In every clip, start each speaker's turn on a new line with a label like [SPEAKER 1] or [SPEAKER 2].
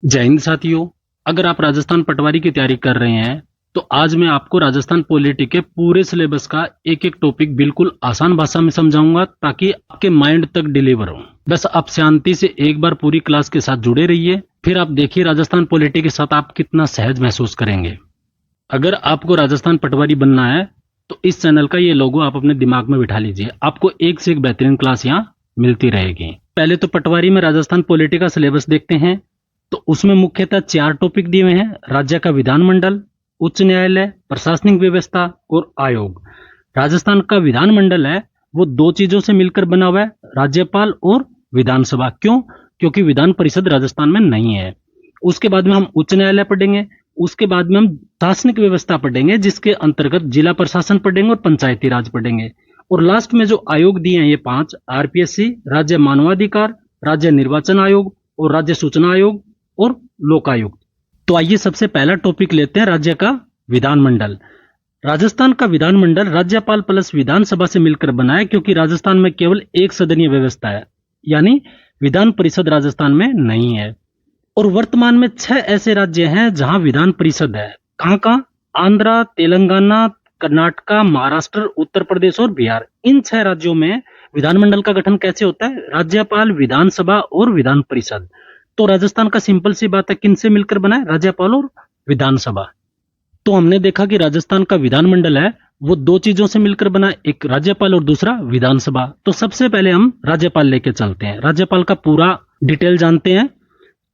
[SPEAKER 1] जय हिंद साथियों। अगर आप राजस्थान पटवारी की तैयारी कर रहे हैं तो आज मैं आपको राजस्थान पॉलिटी के पूरे सिलेबस का एक एक टॉपिक बिल्कुल आसान भाषा में समझाऊंगा ताकि आपके माइंड तक डिलीवर हो। बस आप शांति से एक बार पूरी क्लास के साथ जुड़े रहिए, फिर आप देखिए राजस्थान पॉलिटी के साथ आप कितना सहज महसूस करेंगे। अगर आपको राजस्थान पटवारी बनना है तो इस चैनल का ये लोगो आप अपने दिमाग में बिठा लीजिए। आपको एक से एक बेहतरीन क्लास यहाँ मिलती रहेगी। पहले तो पटवारी में राजस्थान पॉलिटी का सिलेबस देखते हैं। तो उसमें मुख्यतः 4 टॉपिक दिए हुए हैं: राज्य का विधानमंडल, उच्च न्यायालय, प्रशासनिक व्यवस्था और आयोग। राजस्थान का विधानमंडल है वो 2 चीजों से मिलकर बना हुआ है, राज्यपाल और विधानसभा। क्यों? क्योंकि विधान परिषद राजस्थान में नहीं है। उसके बाद में हम उच्च न्यायालय पढ़ेंगे, उसके बाद में हम प्रशासनिक व्यवस्था पढ़ेंगे जिसके अंतर्गत जिला प्रशासन पढ़ेंगे और पंचायती राज पढ़ेंगे। और लास्ट में जो आयोग दिए हैं ये 5, आरपीएससी, राज्य मानवाधिकार, राज्य निर्वाचन आयोग और राज्य सूचना आयोग और लोकायुक्त। तो आइए सबसे पहला टॉपिक लेते हैं, राज्य का विधानमंडल। राजस्थान का विधानमंडल राज्यपाल प्लस विधानसभा से मिलकर बना है क्योंकि राजस्थान में केवल एक सदनीय व्यवस्था है, यानी विधान परिषद राजस्थान में नहीं है। और वर्तमान में 6 ऐसे राज्य हैं जहां विधान परिषद है। कहां कहां? आंध्रा, तेलंगाना, कर्नाटका, महाराष्ट्र, उत्तर प्रदेश और बिहार। इन 6 राज्यों में विधानमंडल का गठन कैसे होता है? राज्यपाल, विधानसभा और विधान परिषद। तो राजस्थान का सिंपल सी बात है, किनसे मिलकर बना है? राज्यपाल और विधानसभा। तो हमने देखा कि राजस्थान का विधानमंडल है वो 2 चीजों से मिलकर बना है, एक राज्यपाल और दूसरा विधानसभा। तो सबसे पहले हम राज्यपाल लेके चलते हैं, राज्यपाल का पूरा डिटेल जानते हैं।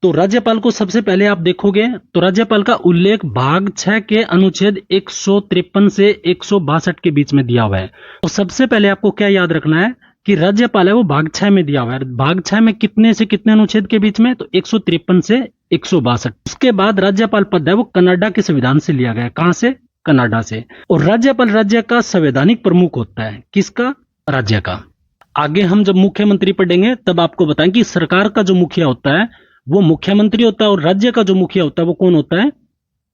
[SPEAKER 1] तो राज्यपाल को सबसे पहले आप देखोगे तो राज्यपाल का उल्लेख भाग 6 के अनुच्छेद 153 से 162 के बीच में दिया हुआ है। तो सबसे पहले आपको क्या याद रखना है कि राज्यपाल है वो भाग 6 में दिया हुआ है। भाग 6 में कितने से कितने अनुच्छेद के बीच में? तो 153 से 162। उसके बाद राज्यपाल पद है वो कनाडा के संविधान से लिया गया। कहां से? कनाडा से। और राज्यपाल राज्य का संवैधानिक प्रमुख होता है। किसका? राज्य का। आगे हम जब मुख्यमंत्री पढ़ेंगे तब आपको बताएं कि सरकार का जो मुखिया होता है वो मुख्यमंत्री होता है और राज्य का जो मुखिया होता है वो कौन होता है?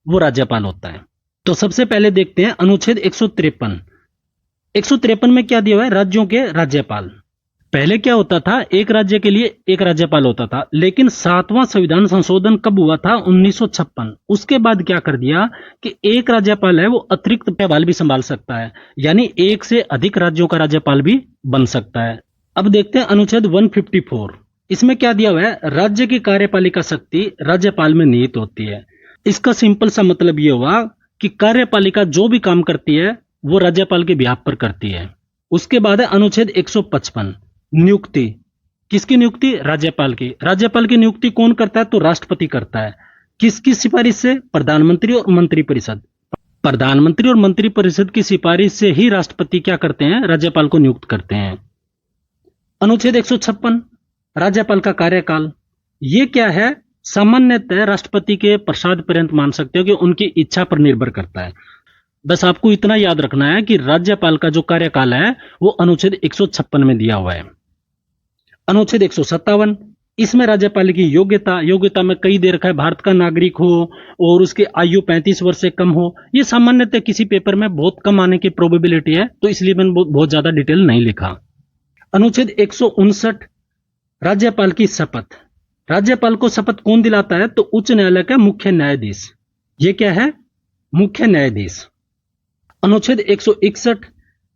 [SPEAKER 1] वो राज्यपाल होता है। तो सबसे पहले देखते हैं अनुच्छेद 153। 153 में क्या दिया हुआ है? राज्यों के राज्यपाल। पहले क्या होता था? एक राज्य के लिए एक राज्यपाल होता था, लेकिन 7वां संविधान संशोधन कब हुआ था? 1956। उसके बाद क्या कर दिया कि एक राज्यपाल है वो अतिरिक्त कार्यभार भी संभाल सकता है, यानी एक से अधिक राज्यों का राज्यपाल भी बन सकता है। अब देखते हैं अनुच्छेद 154। इसमें क्या दिया हुआ है? राज्य की कार्यपालिका शक्ति राज्यपाल में निहित होती है। इसका सिंपल सा मतलब ये हुआ कि कार्यपालिका जो भी काम करती है वो राज्यपाल के बिहाफ पर करती है। उसके बाद है अनुच्छेद 155, नियुक्ति। किसकी नियुक्ति? राज्यपाल की। राज्यपाल की नियुक्ति कौन करता है? तो राष्ट्रपति करता है। किसकी सिफारिश से? प्रधानमंत्री और मंत्रिपरिषद। प्रधानमंत्री और मंत्रिपरिषद की सिफारिश से ही राष्ट्रपति क्या करते हैं? राज्यपाल को नियुक्त करते हैं। अनुच्छेद 156, राज्यपाल का कार्यकाल। ये क्या है? सामान्यतः राष्ट्रपति के प्रसाद पर्यंत मान सकते हो कि उनकी इच्छा पर निर्भर करता है। बस आपको इतना याद रखना है कि राज्यपाल का जो कार्यकाल है वो अनुच्छेद 156 में दिया हुआ है। अनुच्छेद 157, इसमें राज्यपाल की योग्यता में कई दे रखा है, भारत का नागरिक हो और उसकी आयु 35 वर्ष से कम हो। ये सामान्यतः किसी पेपर में बहुत कम आने की प्रोबेबिलिटी है, तो इसलिए मैंने बहुत ज्यादा डिटेल नहीं लिखा। अनुच्छेद 159, राज्यपाल की शपथ। राज्यपाल को शपथ कौन दिलाता है? तो उच्च न्यायालय का मुख्य न्यायाधीश। ये क्या है? मुख्य न्यायाधीश। अनुच्छेद 161,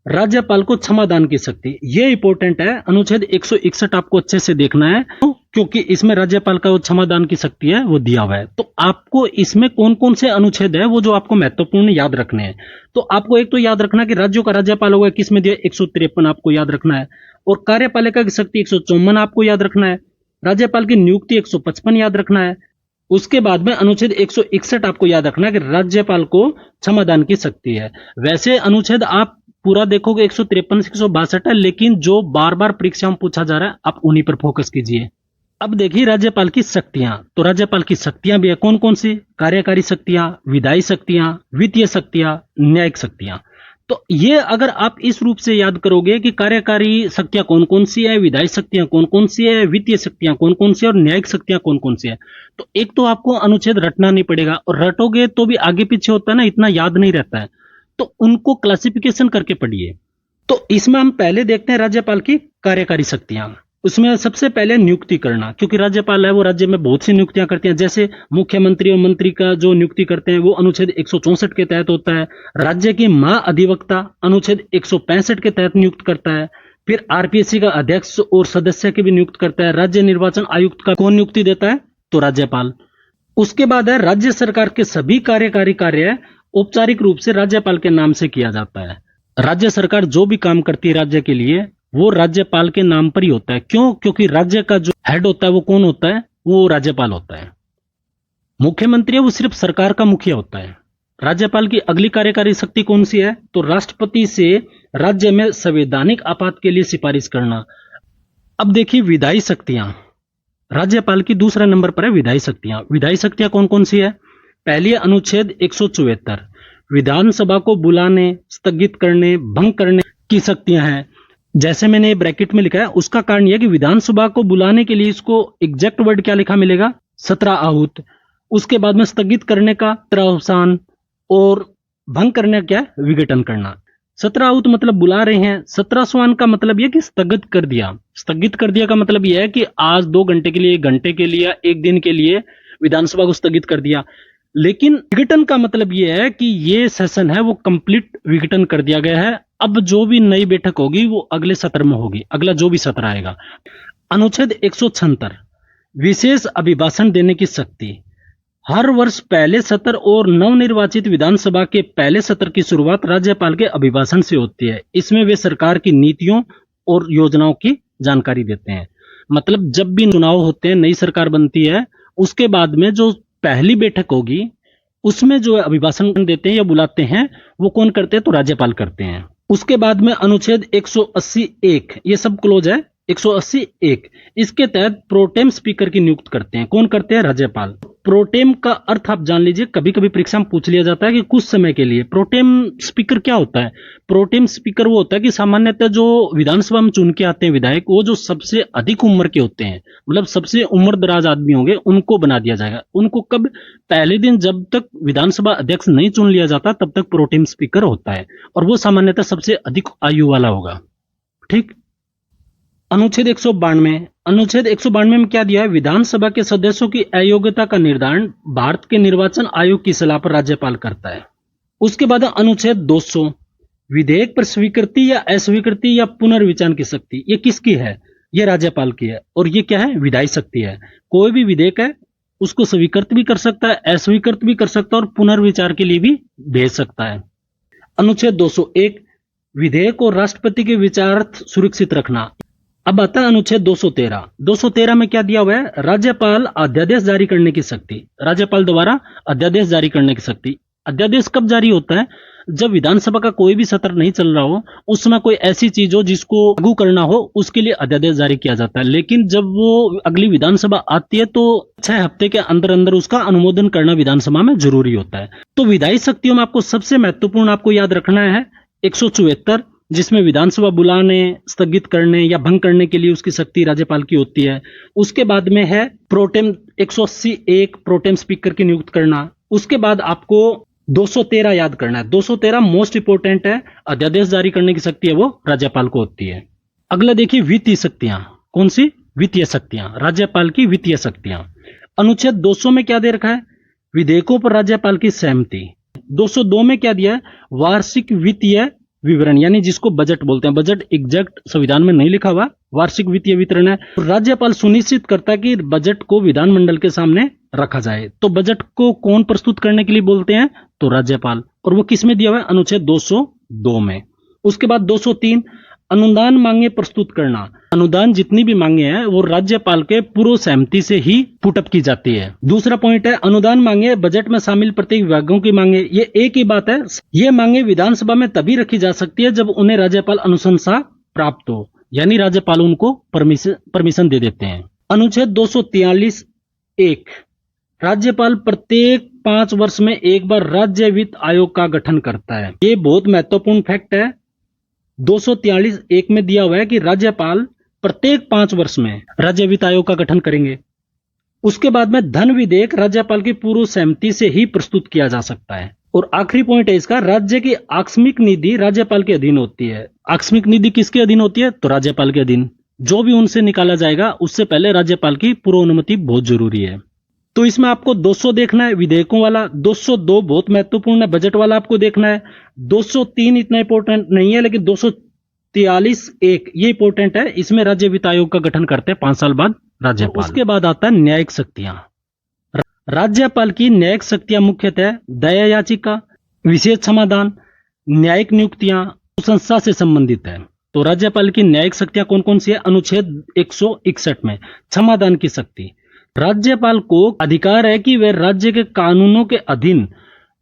[SPEAKER 1] राज्यपाल को क्षमादान की शक्ति। ये इंपॉर्टेंट है, अनुच्छेद 161 आपको अच्छे से देखना है क्योंकि इसमें राज्यपाल का वो क्षमादान की शक्ति है वो दिया हुआ है। तो आपको इसमें कौन कौन से अनुच्छेद है वो जो आपको महत्वपूर्ण याद रखने हैं। तो आपको एक तो याद रखना कि राज्यों का राज्यपाल होगा किसमें दिया? 153 आपको याद रखना है। और कार्यपालिका की शक्ति 154 आपको याद रखना है। राज्यपाल की नियुक्ति 155 याद रखना है। उसके बाद में अनुच्छेद 161 आपको याद रखना है कि राज्यपाल को क्षमादान की शक्ति है। वैसे अनुच्छेद आप पूरा देखोगे 153 से 162 है, लेकिन जो बार बार परीक्षा में पूछा जा रहा है आप उन्हीं पर फोकस कीजिए। अब देखिए राज्यपाल की शक्तियां। तो राज्यपाल की शक्तियां भी है कौन कौन सी? कार्यकारी शक्तियां, विधायी शक्तियां, वित्तीय शक्तियां, न्यायिक शक्तियां। तो ये अगर आप इस रूप से याद करोगे कि कार्यकारी शक्तियां कौन कौन सी है, विधायी शक्तियां कौन कौन सी है, वित्तीय शक्तियां कौन कौन सी है और न्यायिक शक्तियां कौन कौन सी है, तो एक तो आपको अनुच्छेद रटना नहीं पड़ेगा, और रटोगे तो भी आगे पीछे होता है ना, इतना याद नहीं रहता है, तो उनको क्लासिफिकेशन करके पढ़िए। तो इसमें हम पहले देखते हैं राज्यपाल की कार्यकारी शक्तियां। उसमें सबसे पहले नियुक्ति करना, क्योंकि राज्यपाल है वो राज्य में बहुत सी नियुक्तियां करती हैं। जैसे मुख्यमंत्री और मंत्री का जो नियुक्ति करते हैं वो अनुच्छेद 164 के तहत होता है। राज्य की महाअधिवक्ता अनुच्छेद 165 के तहत नियुक्त करता है। फिर आरपीएससी का अध्यक्ष और सदस्य की भी नियुक्त करता है। राज्य निर्वाचन आयुक्त का कौन नियुक्ति देता है? तो राज्यपाल। उसके बाद है राज्य सरकार के सभी कार्यकारी कार्य औपचारिक रूप से राज्यपाल के नाम से किया जाता है। राज्य सरकार जो भी काम करती है राज्य के लिए वो राज्यपाल के नाम पर ही होता है। क्यों? क्योंकि राज्य का जो हेड होता है वो कौन होता है? वो राज्यपाल होता है। मुख्यमंत्री है वो सिर्फ सरकार का मुखिया होता है। राज्यपाल की अगली कार्यकारी शक्ति कौन सी है? तो राष्ट्रपति से राज्य में संवैधानिक आपात के लिए सिफारिश करना। अब देखिए विधायी शक्तियां, राज्यपाल की दूसरा नंबर पर है विधायी शक्तियां। विधायी शक्तियां कौन कौन सी है? पहली है अनुच्छेद 174, विधानसभा को बुलाने, स्थगित करने, भंग करने की शक्तियां हैं। जैसे मैंने ब्रैकेट में लिखा है उसका कारण यह कि विधानसभा को बुलाने के लिए इसको एग्जैक्ट वर्ड क्या लिखा मिलेगा? 17 आहूत। उसके बाद में स्थगित करने का 17 अवसान और भंग करने का क्या है? विघटन करना। 17 आहूत मतलब बुला रहे हैं, 17 अवसान का मतलब यह कि स्थगित कर दिया। स्थगित कर दिया का मतलब यह है कि आज 2 घंटे के लिए, 1 घंटे के लिए, 1 दिन के लिए विधानसभा को स्थगित कर दिया। लेकिन विघटन का मतलब यह है कि ये सेशन है वो कंप्लीट विघटन कर दिया गया है। अब जो भी नई बैठक होगी वो अगले सत्र में होगी, अगला जो भी सत्र आएगा। अनुच्छेद 176, विशेष अभिभाषण देने की शक्ति। हर वर्ष पहले सत्र और नवनिर्वाचित विधानसभा के पहले सत्र की शुरुआत राज्यपाल के अभिभाषण से होती है। इसमें वे सरकार की नीतियों और योजनाओं की जानकारी देते हैं। मतलब जब भी चुनाव होते हैं, नई सरकार बनती है, उसके बाद में जो पहली बैठक होगी उसमें जो अभिभाषण देते हैं या बुलाते हैं वो कौन करते हैं? तो राज्यपाल करते हैं। उसके बाद में अनुच्छेद 180(1), ये सब क्लोज है। 180(1) इसके तहत प्रोटेम स्पीकर की नियुक्त करते हैं। कौन करते हैं? राज्यपाल। प्रोटेम का अर्थ आप जान लीजिए, कभी कभी परीक्षा में पूछ लिया जाता है कि कुछ समय के लिए। प्रोटेम स्पीकर क्या होता है? प्रोटेम स्पीकर वो होता है कि सामान्यतः जो विधानसभा में चुन के आते हैं विधायक, वो जो सबसे अधिक उम्र के होते हैं, मतलब सबसे उम्र दराज आदमी होंगे, उनको बना दिया जाएगा। उनको कब? पहले दिन जब तक विधानसभा अध्यक्ष नहीं चुन लिया जाता तब तक प्रोटेम स्पीकर होता है, और वो सामान्यतः सबसे अधिक आयु वाला होगा। ठीक। अनुच्छेद 192 में क्या दिया है? विधानसभा के सदस्यों की अयोग्यता का निर्धारण भारत के निर्वाचन आयोग की सलाह पर राज्यपाल करता है। उसके बाद अनुच्छेद 200, विधेयक पर स्वीकृति या अस्वीकृति या पुनर्विचार की शक्ति। ये किसकी है? ये राज्यपाल की है। और ये क्या है? विधायी शक्ति है। कोई भी विधेयक है उसको स्वीकृत भी कर सकता है, अस्वीकृत भी कर सकता है और पुनर्विचार के लिए भी भेज सकता है। अनुच्छेद 201, विधेयक और राष्ट्रपति के विचारार्थ सुरक्षित रखना। अब आता है अनुच्छेद 213। 213 में क्या दिया हुआ है? राज्यपाल अध्यादेश जारी करने की शक्ति। राज्यपाल द्वारा अध्यादेश जारी करने की शक्ति। अध्यादेश कब जारी होता है? जब विधानसभा का कोई भी सत्र नहीं चल रहा हो, उस समय कोई ऐसी चीज हो जिसको लागू करना हो, उसके लिए अध्यादेश जारी किया जाता है। लेकिन जब वो अगली विधानसभा आती है तो 6 हफ्ते के अंदर अंदर उसका अनुमोदन करना विधानसभा में जरूरी होता है। तो विधायी शक्तियों में आपको सबसे महत्वपूर्ण आपको याद रखना है 174, जिसमें विधानसभा बुलाने, स्थगित करने या भंग करने के लिए उसकी शक्ति राज्यपाल की होती है। उसके बाद में है प्रोटेम 180(1), प्रोटेम स्पीकर की नियुक्त करना। उसके बाद आपको 213 याद करना है। 213 मोस्ट इंपोर्टेंट है, अध्यादेश जारी करने की शक्ति है वो राज्यपाल को होती है। अगला देखिए वित्तीय शक्तियां। कौन सी? वित्तीय शक्तियां, राज्यपाल की वित्तीय शक्तियां। अनुच्छेद 200 में क्या दे रखा है? विधेयकों पर राज्यपाल की सहमति। 202 में क्या दिया है? वार्षिक वित्तीय विवरण, यानी जिसको बजट बोलते हैं। बजट एग्जैक्ट संविधान में नहीं लिखा हुआ, वार्षिक वित्तीय वितरण है। राज्यपाल सुनिश्चित करता है कि बजट को विधानमंडल के सामने रखा जाए। तो बजट को कौन प्रस्तुत करने के लिए बोलते हैं? तो राज्यपाल। और वो किस में दिया हुआ है? अनुच्छेद 202 में। उसके बाद 203, अनुदान मांगे प्रस्तुत करना। अनुदान जितनी भी मांगे हैं वो राज्यपाल के पूर्व सहमति से ही पुटअप की जाती है। दूसरा पॉइंट है अनुदान मांगे बजट में शामिल प्रत्येक विभागों की मांगे। ये एक ही बात है, ये मांगे विधानसभा में तभी रखी जा सकती है जब उन्हें राज्यपाल अनुशंसा प्राप्त हो, यानी राज्यपाल उनको परमिशन दे देते हैं। अनुच्छेद 243(1), राज्यपाल प्रत्येक 5 वर्ष में एक बार राज्य वित्त आयोग का गठन करता है। ये बहुत महत्वपूर्ण फैक्ट है। 243(1) में दिया हुआ है कि राज्यपाल प्रत्येक 5 वर्ष में राज्य वित्त आयोग का गठन करेंगे। उसके बाद में धन विधेयक राज्यपाल की पूर्व सहमति से ही प्रस्तुत किया जा सकता है। और आखिरी पॉइंट है इसका, राज्य की आकस्मिक निधि राज्यपाल के अधीन होती है। आकस्मिक निधि किसके अधीन होती है? तो राज्यपाल के अधीन। जो भी उनसे निकाला जाएगा उससे पहले राज्यपाल की पूर्व अनुमति बहुत जरूरी है। तो इसमें आपको 200 देखना है विधेयकों वाला, 202 बहुत महत्वपूर्ण है, बजट वाला आपको देखना है, 203 इतना इंपॉर्टेंट नहीं है, लेकिन 243 एक ये इंपॉर्टेंट है। इसमें राज्य वित्त आयोग का गठन करते हैं 5 साल बाद राज्यपाल। उसके बाद आता है न्यायिक शक्तियां। राज्यपाल की न्यायिक शक्तियां मुख्यतः दया याचिका, विशेष समाधान, न्यायिक नियुक्तियां संस्था से संबंधित है। तो राज्यपाल की न्यायिक शक्तियां कौन कौन सी है? अनुच्छेद 161 में क्षमादान की शक्ति। राज्यपाल को अधिकार है कि वे राज्य के कानूनों के अधीन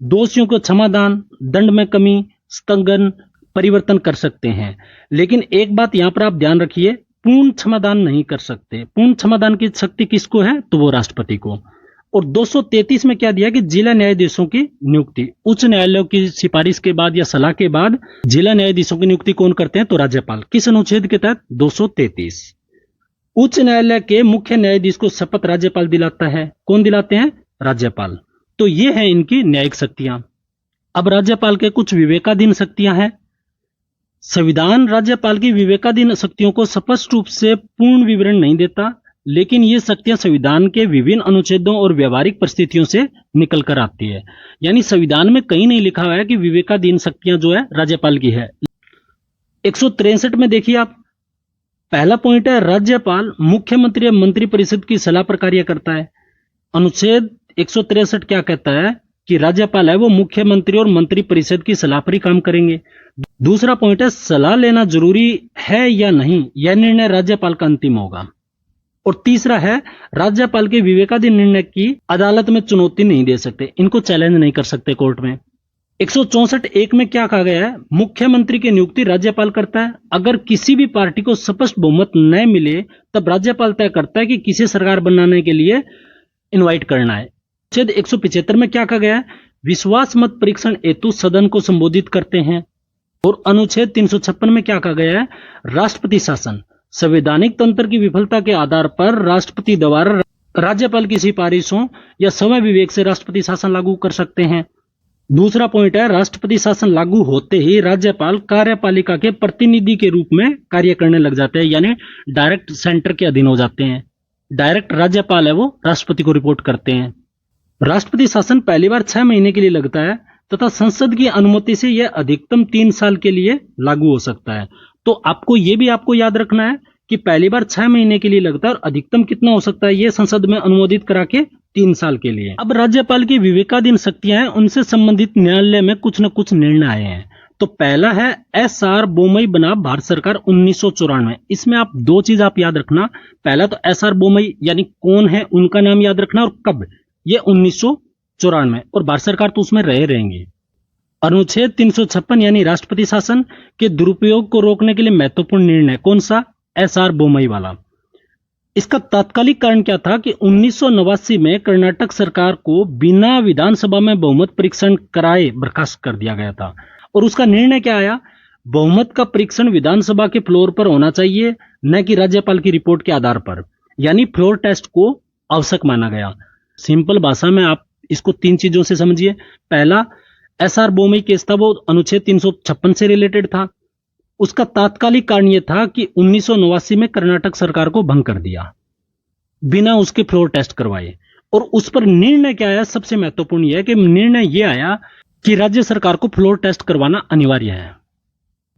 [SPEAKER 1] दोषियों को क्षमादान, दंड में कमी, स्थगन, परिवर्तन कर सकते हैं। लेकिन एक बात यहां पर आप ध्यान रखिए, पूर्ण क्षमादान नहीं कर सकते। पूर्ण क्षमादान की शक्ति किसको है? तो वो राष्ट्रपति को। और 233 में क्या दिया कि जिला न्यायाधीशों की नियुक्ति उच्च न्यायालयों की सिफारिश के बाद या सलाह के बाद जिला न्यायाधीशों की नियुक्ति कौन करते हैं? तो राज्यपाल। किस अनुच्छेद के तहत? 233। उच्च न्यायालय के मुख्य न्यायाधीश को शपथ राज्यपाल दिलाता है। कौन दिलाते हैं? राज्यपाल। तो ये है इनकी न्यायिक शक्तियां। अब राज्यपाल के कुछ विवेकाधीन शक्तियां हैं। संविधान राज्यपाल की विवेकाधीन शक्तियों को स्पष्ट रूप से पूर्ण विवरण नहीं देता, लेकिन ये शक्तियां संविधान के विभिन्न अनुच्छेदों और व्यवहारिक परिस्थितियों से निकल कर आती है। यानी संविधान में कहीं नहीं लिखा हुआ है कि विवेकाधीन शक्तियां जो है राज्यपाल की है। 163 में देखिए आप, पहला पॉइंट है राज्यपाल मुख्यमंत्री या मंत्रिपरिषद की सलाह पर कार्य करता है। अनुच्छेद 163 क्या कहता है कि राज्यपाल है वो मुख्यमंत्री और मंत्रिपरिषद की सलाह पर ही काम करेंगे। दूसरा पॉइंट है सलाह लेना जरूरी है या नहीं, यह निर्णय राज्यपाल का अंतिम होगा। और तीसरा है राज्यपाल के विवेकाधीन निर्णय की अदालत में चुनौती नहीं दे सकते, इनको चैलेंज नहीं कर सकते कोर्ट में। 164(1) में क्या कहा गया है? मुख्यमंत्री की नियुक्ति राज्यपाल करता है। अगर किसी भी पार्टी को स्पष्ट बहुमत न मिले तब राज्यपाल तय करता है कि किसे सरकार बनाने के लिए इनवाइट करना है। अनुच्छेद 175 में क्या कहा गया है? विश्वास मत परीक्षण हेतु सदन को संबोधित करते हैं। और अनुच्छेद 356 में क्या कहा गया है? राष्ट्रपति शासन। संवैधानिक तंत्र की विफलता के आधार पर राष्ट्रपति द्वारा राज्यपाल की सिफारिशों या समय विवेक से राष्ट्रपति शासन लागू कर सकते हैं। दूसरा पॉइंट है राष्ट्रपति शासन लागू होते ही राज्यपाल कार्यपालिका के प्रतिनिधि के रूप में कार्य करने लग जाते हैं, यानी डायरेक्ट सेंटर के अधीन हो जाते हैं। डायरेक्ट राज्यपाल है वो राष्ट्रपति को रिपोर्ट करते हैं। राष्ट्रपति शासन पहली बार 6 महीने के लिए लगता है तथा संसद की अनुमति से यह अधिकतम 3 साल के लिए लागू हो सकता है। तो आपको याद रखना है कि पहली बार 6 महीने के लिए लगता है और अधिकतम कितना हो सकता है? ये संसद में अनुमोदित करा के 3 साल के लिए। अब राज्यपाल की विवेकाधीन शक्तियां हैं, उनसे संबंधित न्यायालय में कुछ न कुछ निर्णय आए हैं। तो पहला है SR बोमई बनाम भारत सरकार 1994। इसमें आप 2 चीज आप याद रखना। पहला तो SR बोमई यानी कौन है, उनका नाम याद रखना और कब। ये 1994 और भारत सरकार तो उसमें रहेंगे। अनुच्छेद 356 यानी राष्ट्रपति शासन के दुरुपयोग को रोकने के लिए महत्वपूर्ण निर्णय कौन सा? SR बोमई वाला। इसका तात्कालिक कारण क्या था कि 1989 में कर्नाटक सरकार को बिना विधानसभा में बहुमत परीक्षण कराए बर्खास्त कर दिया गया था। और उसका निर्णय क्या आया? बहुमत का परीक्षण विधानसभा के फ्लोर पर होना चाहिए, न कि राज्यपाल की रिपोर्ट के आधार पर। यानी फ्लोर टेस्ट को आवश्यक माना गया। सिंपल भाषा में आप इसको 3 चीजों से समझिए। पहला, SR बोमई केस था वो अनुच्छेद 356 से रिलेटेड था। उसका तात्कालिक कारण यह था कि 1989 में कर्नाटक सरकार को भंग कर दिया बिना उसके फ्लोर टेस्ट करवाए। और उस पर निर्णय क्या आया? सबसे महत्वपूर्ण यह है कि निर्णय यह आया कि राज्य सरकार को फ्लोर टेस्ट करवाना अनिवार्य है।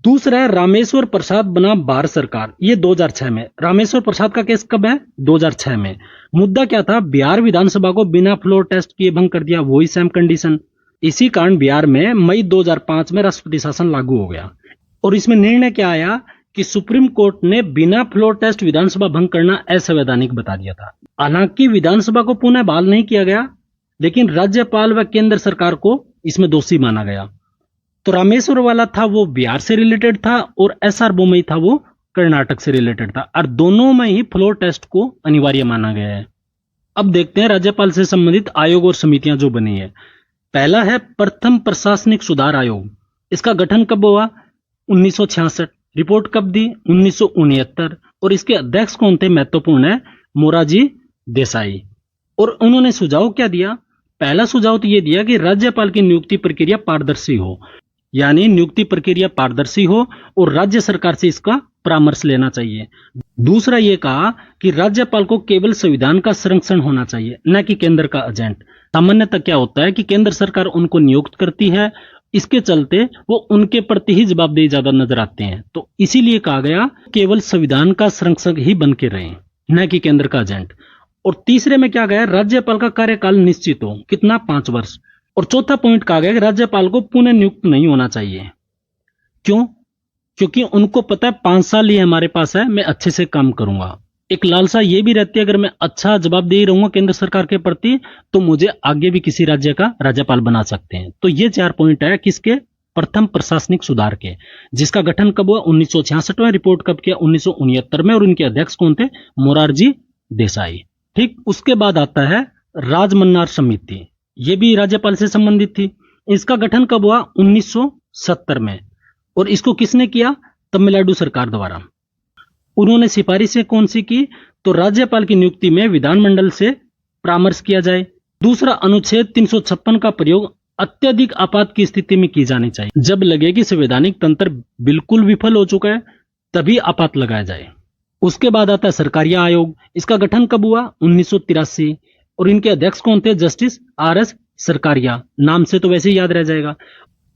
[SPEAKER 1] दूसरा है रामेश्वर प्रसाद बनाम भारत सरकार, ये 2006 में। रामेश्वर प्रसाद का केस कब है? 2006 में। मुद्दा क्या था? बिहार विधानसभा को बिना फ्लोर टेस्ट किए भंग कर दिया, वही सेम कंडीशन। इसी कारण बिहार में मई 2005 में राष्ट्रपति शासन लागू हो गया। और इसमें निर्णय क्या आया कि सुप्रीम कोर्ट ने बिना फ्लोर टेस्ट विधानसभा भंग करना असंवैधानिक बता दिया था। हालांकि विधानसभा को पुनः बहाल नहीं किया गया, लेकिन राज्यपाल व केंद्र सरकार को इसमें दोषी माना गया। तो रामेश्वर वाला था वो बिहार से रिलेटेड था और SR बोमई था वो कर्नाटक से रिलेटेड था, और दोनों में ही फ्लोर टेस्ट को अनिवार्य माना गया है। अब देखते हैं राज्यपाल से संबंधित आयोग और समितियां जो बनी है। पहला है प्रथम प्रशासनिक सुधार आयोग। इसका गठन कब हुआ? 1966। रिपोर्ट कब दी? 1969। और इसके अध्यक्ष कौन थे? महत्वपूर्ण है, मोरारजी देसाई। और उन्होंने सुझाव क्या दिया? पहला सुझाव तो यह दिया कि राज्यपाल की नियुक्ति प्रक्रिया पारदर्शी हो, यानी नियुक्ति प्रक्रिया पारदर्शी हो और राज्य सरकार से इसका परामर्श लेना चाहिए। दूसरा ये कहा कि राज्यपाल को केवल संविधान का संरक्षण होना चाहिए, न कि केंद्र का एजेंट। सामान्यतः क्या होता है कि केंद्र सरकार उनको नियुक्त करती है, इसके चलते वो उनके प्रति ही जवाबदेही ज्यादा नजर आते हैं। तो इसीलिए कहा गया केवल संविधान का संरक्षक ही बन के रहे, न कि केंद्र का एजेंट। और तीसरे में क्या गया, राज्यपाल का कार्यकाल निश्चित हो, कितना, 5 वर्ष। और चौथा पॉइंट कहा गया कि राज्यपाल को पुनः नियुक्त नहीं होना चाहिए। क्यों? क्योंकि उनको पता है 5 साल ही हमारे पास है, मैं अच्छे से काम करूंगा। एक लालसा ये भी रहती है, अगर मैं अच्छा जवाबदेही रहूंगा केंद्र सरकार के प्रति तो मुझे आगे भी किसी राज्य का राज्यपाल बना सकते हैं। तो ये 4 पॉइंट है किसके, प्रथम प्रशासनिक सुधार के, जिसका गठन कब हुआ, 1966 में। रिपोर्ट कब किया, 1969 में। और इनके अध्यक्ष कौन थे, मोरारजी देसाई। ठीक, उसके बाद आता है राजमन्नार समिति, ये भी राज्यपाल से संबंधित थी। इसका गठन कब हुआ, 1970 में। और इसको किसने किया, तमिलनाडु सरकार द्वारा। उन्होंने सिफारिशें कौन सी की, तो राज्यपाल की नियुक्ति में विधानमंडल से परामर्श किया जाए। दूसरा, अनुच्छेद 356 का प्रयोग अत्यधिक आपात की स्थिति में की जानी चाहिए। जब लगे कि संवैधानिक तंत्र बिल्कुल विफल हो चुका है तभी आपात लगाया जाए। उसके बाद आता है सरकारिया आयोग। इसका गठन कब हुआ, 1983। और इनके अध्यक्ष कौन थे, जस्टिस आर.एस. सरकारिया। नाम से तो वैसे ही याद रह जाएगा।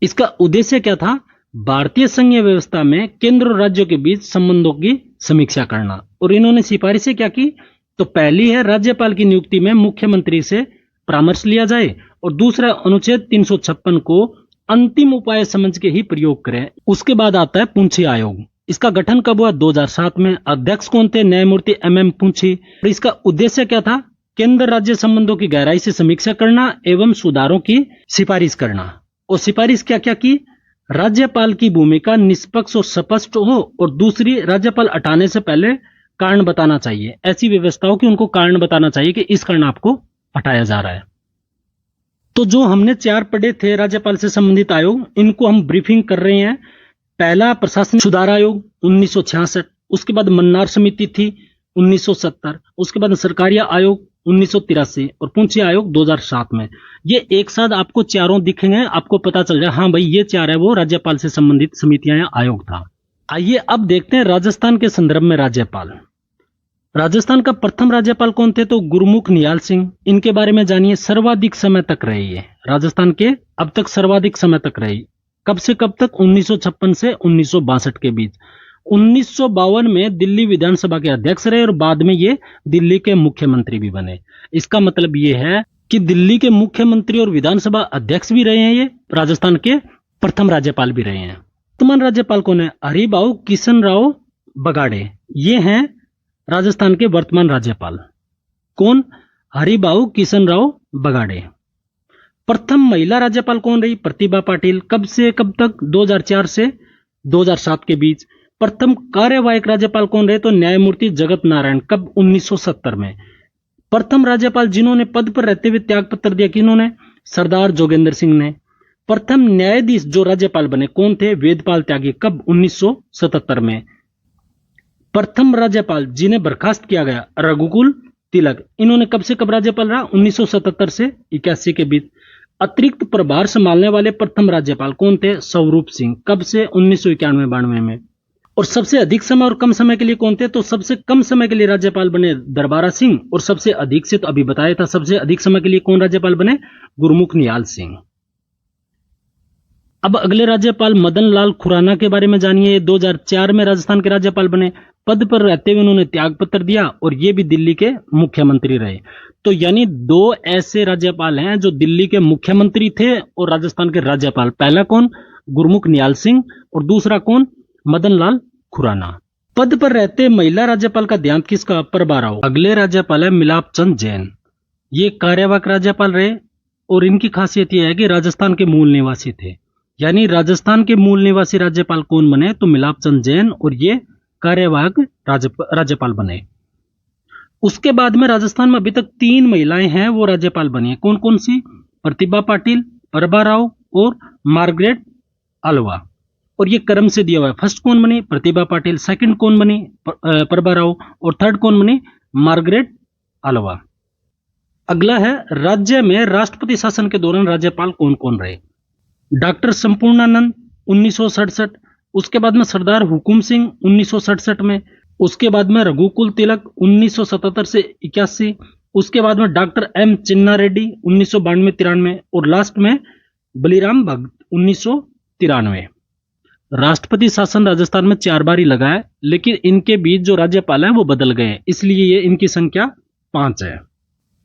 [SPEAKER 1] इसका उद्देश्य क्या था, भारतीय संघीय व्यवस्था में केंद्र और राज्यों के बीच संबंधों की समीक्षा करना। और इन्होंने सिफारिशें क्या की, तो पहली है राज्यपाल की नियुक्ति में मुख्यमंत्री से परामर्श लिया जाए। और दूसरा, अनुच्छेद 356 को अंतिम उपाय समझ के ही प्रयोग करें। उसके बाद आता है पूंछी आयोग। इसका गठन कब हुआ, 2007 में। अध्यक्ष कौन थे, न्यायमूर्ति एम.एम. पूंछी। और इसका उद्देश्य क्या था, केंद्र राज्य संबंधों की गहराई से समीक्षा करना एवं सुधारों की सिफारिश करना। और सिफारिश क्या क्या की, राज्यपाल की भूमिका निष्पक्ष और स्पष्ट हो। और दूसरी, राज्यपाल हटाने से पहले कारण बताना चाहिए। ऐसी व्यवस्थाओं की उनको कारण बताना चाहिए कि इस कारण आपको हटाया जा रहा है। तो जो हमने 4 पढ़े थे राज्यपाल से संबंधित आयोग, इनको हम ब्रीफिंग कर रहे हैं। पहला, प्रशासनिक सुधार आयोग 1966। उसके बाद मन्नार समिति थी 1970। उसके बाद सरकारिया आयोग 1983 और पूंछी आयोग 2007 में। ये एक साथ आपको चारों दिखेंगे, आपको पता चल जाए हाँ भाई ये 4 है वो राज्यपाल से संबंधित समितियां या आयोग था। आइए अब देखते हैं राजस्थान के संदर्भ में राज्यपाल। राजस्थान का प्रथम राज्यपाल कौन थे, तो गुरमुख निहाल सिंह। इनके बारे में जानिए। सर्वाधिक समय तक रहे ये राजस्थान के, अब तक सर्वाधिक समय तक रहे। कब से कब तक, 1956 से 1962 के बीच। 1952 में दिल्ली विधानसभा के अध्यक्ष रहे और बाद में ये दिल्ली के मुख्यमंत्री भी बने। इसका मतलब ये है कि दिल्ली के मुख्यमंत्री और विधानसभा अध्यक्ष भी रहे हैं, ये राजस्थान के प्रथम राज्यपाल भी रहे हैं। वर्तमान राज्यपाल कौन है, हरिभाऊ किशनराव बगाड़े। ये हैं राजस्थान के वर्तमान राज्यपाल। कौन, हरिभाऊ किशनराव बगाड़े। प्रथम महिला राज्यपाल कौन रही, प्रतिभा पाटिल। कब से कब तक, 2004 से 2007 के बीच। प्रथम कार्यवाहक राज्यपाल कौन रहे, तो न्यायमूर्ति जगत नारायण। कब, 1970 में। प्रथम राज्यपाल जिन्होंने पद पर रहते हुए त्याग पत्र दिया, किन्होंने, सरदार जोगेंद्र सिंह ने। प्रथम न्यायाधीश जो राज्यपाल बने कौन थे, वेदपाल त्यागी। कब, 1977 में। प्रथम राज्यपाल जिन्हें बर्खास्त किया गया, रघुकुल तिलक। इन्होंने कब से कब राज्यपाल रहा, 1977 से 81 के बीच। अतिरिक्त प्रभार संभालने वाले प्रथम राज्यपाल कौन थे, स्वरूप सिंह। कब से, 1991-92 में। और सबसे अधिक समय और कम समय के लिए कौन थे, तो सबसे कम समय के लिए राज्यपाल बने दरबारा सिंह। और सबसे अधिक से तो अभी बताया था, सबसे अधिक समय के लिए कौन राज्यपाल बने, गुरमुख निहाल सिंह। अब अगले राज्यपाल मदन लाल खुराना के बारे में जानिए। 2004 में राजस्थान के राज्यपाल बने। पद पर रहते हुए उन्होंने त्याग पत्र दिया और ये भी दिल्ली के मुख्यमंत्री रहे। तो यानी 2 ऐसे राज्यपाल हैं जो दिल्ली के मुख्यमंत्री थे और राजस्थान के राज्यपाल। पहला कौन, गुरमुख निहाल सिंह। और दूसरा कौन, मदन लाल खुराना। पद पर रहते महिला राज्यपाल का ध्यान किसका, प्रभा राव। अगले राज्यपाल है मिलाप चंद जैन। ये कार्यवाहक राज्यपाल रहे और इनकी खासियत यह है कि राजस्थान के मूल निवासी थे। यानी राजस्थान के मूल निवासी राज्यपाल कौन बने, तो मिलाप चंद जैन। और ये कार्यवाहक राज्यपाल बने। उसके बाद में राजस्थान में अभी तक 3 महिलाएं हैं वो राज्यपाल बनी है। कौन कौन सी, प्रतिभा पाटिल, प्रभा राव और मार्गरेट अल्वा। और ये क्रम से दिया हुआ है। फर्स्ट कौन बनी, प्रतिभा पाटिल। सेकंड कौन बनी, प्रभा राव। और थर्ड कौन बनी, मार्गरेट अल्वा। अगला है राज्य में राष्ट्रपति शासन के दौरान राज्यपाल कौन कौन रहे। डॉक्टर संपूर्णानंद, 1967, उसके बाद में सरदार हुकुम सिंह 1967 में, उसके बाद में रघुकुल तिलक 1977 से 81, उसके बाद में डॉक्टर एम चिन्ना रेड्डी 1992-93 और लास्ट में बलिराम भगत 1993। राष्ट्रपति शासन राजस्थान में 4 बार ही लगा है, लेकिन इनके बीच जो राज्यपाल है वो बदल गए हैं, इसलिए ये इनकी संख्या 5 है।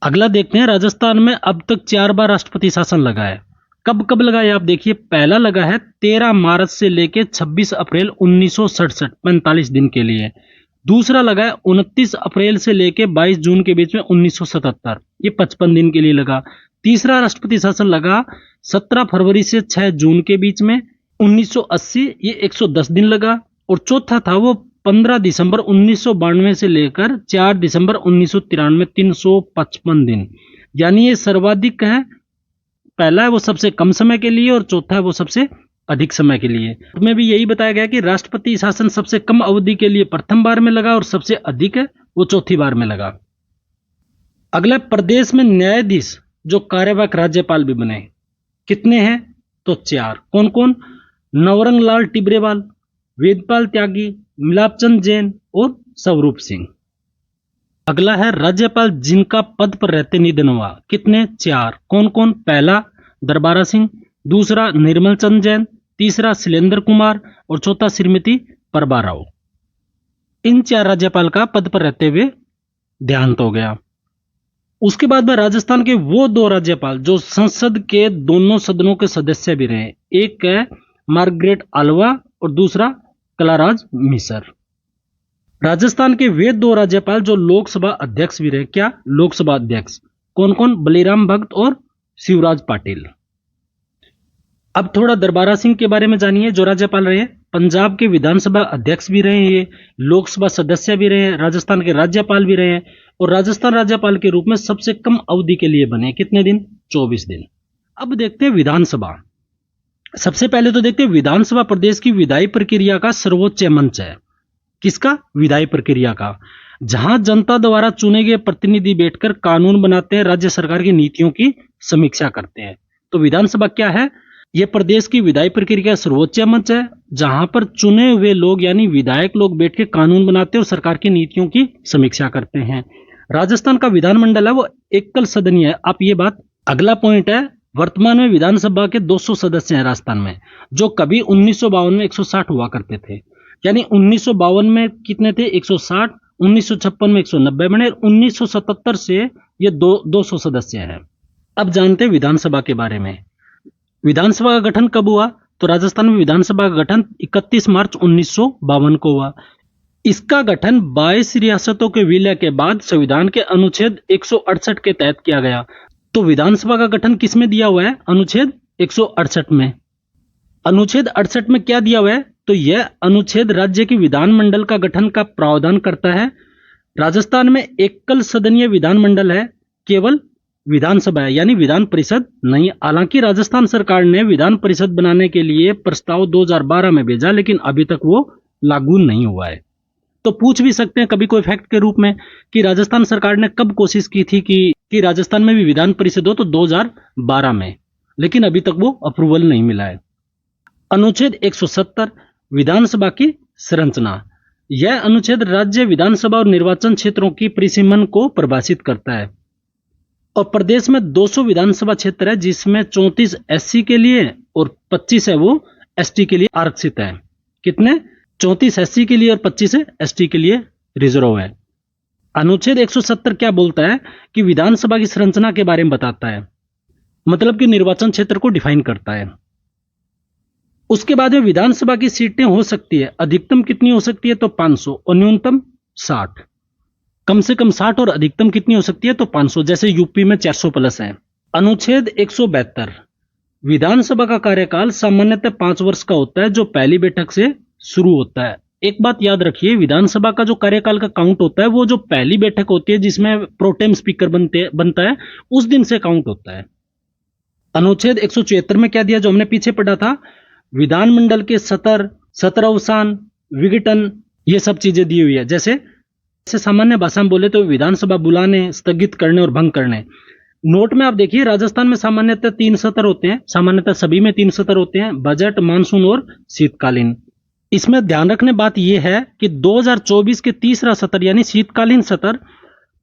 [SPEAKER 1] अगला देखते हैं, राजस्थान में अब तक 4 बार राष्ट्रपति शासन लगा है। कब कब लगा है आप देखिए, पहला लगा है 13 मार्च से लेके 26 अप्रैल 1967, 45 दिन के लिए। दूसरा लगा है 29 अप्रैल से लेके 22 जून के बीच में 1977, ये 55 दिन के लिए लगा। तीसरा राष्ट्रपति शासन लगा 17 फरवरी से 6 जून के बीच में 1980, ये 110 दिन लगा। और चौथा था वो 15 दिसंबर 1992 से लेकर 4 दिसंबर 1993, 355 दिन, यानी ये सर्वाधिक है। पहला है वो सबसे कम समय के लिए और चौथा है वो सबसे अधिक समय के लिए। उसमें भी यही बताया गया कि राष्ट्रपति शासन सबसे कम अवधि के लिए प्रथम बार में लगा और सबसे अधिक है वो चौथी बार में लगा। अगला, प्रदेश में न्यायाधीश जो कार्यवाहक राज्यपाल भी बने, कितने हैं? तो 4। कौन कौन? नवरंग लाल टिब्रेवाल, वेदपाल त्यागी, मिलापचंद जैन और स्वरूप सिंह। अगला है राज्यपाल जिनका पद पर रहते निधन हुआ, कितने? 4। कौन कौन? पहला दरबारा सिंह, दूसरा निर्मल चंद जैन, तीसरा शैलेंद्र कुमार और चौथा श्रीमती प्रभा राव। इन 4 राज्यपाल का पद पर रहते हुए देहांत हो गया। उसके बाद में राजस्थान के वो 2 राज्यपाल जो संसद के दोनों सदनों के सदस्य भी रहे, एक है मार्गरेट आल्वा और दूसरा कलाराज मिसर। राजस्थान के वे 2 राज्यपाल जो लोकसभा अध्यक्ष भी रहे, क्या? लोकसभा अध्यक्ष। कौन कौन? बलिराम भगत और शिवराज पाटिल। अब थोड़ा दरबारा सिंह के बारे में जानिए, जो राज्यपाल रहे, पंजाब के विधानसभा अध्यक्ष भी रहे, ये लोकसभा सदस्य भी रहे, राजस्थान के राज्यपाल भी रहे और राजस्थान राज्यपाल के रूप में सबसे कम अवधि के लिए बने। कितने दिन? 24 दिन। अब देखते हैं विधानसभा। सबसे पहले तो देखते हैं विधानसभा प्रदेश की विधायी प्रक्रिया का सर्वोच्च मंच है। किसका? विधायी प्रक्रिया का, जहां जनता द्वारा चुने गए प्रतिनिधि बैठकर कानून बनाते हैं, राज्य सरकार की नीतियों की समीक्षा करते हैं। तो विधानसभा क्या है? यह प्रदेश की विधायी प्रक्रिया का सर्वोच्च मंच है, जहां पर चुने हुए लोग यानी विधायक लोग बैठ के कानून बनाते हैं और सरकार की नीतियों की समीक्षा करते हैं। राजस्थान का विधानमंडल है वो एकल सदनीय है। आप ये बात, अगला पॉइंट है, वर्तमान में विधानसभा के 200 सदस्य हैं राजस्थान में, जो कभी 1952 में 160 हुआ करते थे। यानी 1952 में कितने थे? 160, 1956 में 190 बने, 1977 से ये 200 सदस्य हैं। अब जानते हैं विधानसभा के बारे में। विधानसभा का गठन कब हुआ? तो राजस्थान में विधानसभा का गठन 31 मार्च 1952 को हुआ। इसका गठन 22 रियासतों के विलय के बाद संविधान के अनुच्छेद 168 के तहत किया गया। तो विधानसभा का गठन किस में दिया हुआ है? अनुच्छेद 168 में। अनुच्छेद 68 में क्या दिया हुआ है? तो यह अनुच्छेद राज्य की विधानमंडल का गठन का प्रावधान करता है। राजस्थान में एकल सदनीय विधानमंडल है, केवल विधानसभा है, यानी विधान परिषद नहीं। हालांकि राजस्थान सरकार ने विधान परिषद बनाने के लिए प्रस्ताव 2012 में भेजा, लेकिन अभी तक वो लागू नहीं हुआ है। तो पूछ भी सकते हैं कभी कोई फैक्ट के रूप में कि राजस्थान सरकार ने कब कोशिश की थी कि राजस्थान में भी विधान परिषद हो, तो 2012 में, लेकिन अभी तक वो अप्रूवल नहीं मिला है। अनुच्छेद 170 विधानसभा की संरचना। यह अनुच्छेद राज्य विधानसभा और निर्वाचन क्षेत्रों की परिसीमन को परिभाषित करता है। और प्रदेश में 200 विधानसभा क्षेत्र है, जिसमें 34 एससी के लिए और 25 है वो एसटी के लिए आरक्षित है। कितने? 34 एससी के लिए और 25 एसटी के लिए रिजर्व है। अनुच्छेद 170 क्या बोलता है कि विधानसभा की संरचना के बारे में बताता है, मतलब कि निर्वाचन क्षेत्र को डिफाइन करता है। उसके बाद में विधानसभा की सीटें हो सकती है, अधिकतम कितनी हो सकती है? तो 500 और न्यूनतम 60। कम से कम 60 और अधिकतम कितनी हो सकती है? तो 500। जैसे यूपी में 400 प्लस है। अनुच्छेद 172 विधानसभा का कार्यकाल सामान्यतः 5 वर्ष का होता है, जो पहली बैठक से शुरू होता है। एक बात याद रखिए, विधानसभा का जो कार्यकाल का काउंट होता है वो जो पहली बैठक होती है जिसमें प्रोटेम स्पीकर बनता है, उस दिन से काउंट होता है। अनुच्छेद 174 में क्या दिया, जो हमने पीछे पढ़ा था, विधानमंडल के सत्र अवसान, विघटन, ये सब चीजें दी हुई है। जैसे सामान्य भाषा में बोले तो विधानसभा बुलाने, स्थगित करने और भंग करने। नोट में आप देखिए, राजस्थान में सामान्यतः 3 सत्र होते हैं, सामान्यतः सभी में 3 सत्र होते हैं, बजट, मानसून और शीतकालीन। इसमें ध्यान रखने बात यह है कि 2024 के तीसरा सत्र यानी शीतकालीन सत्र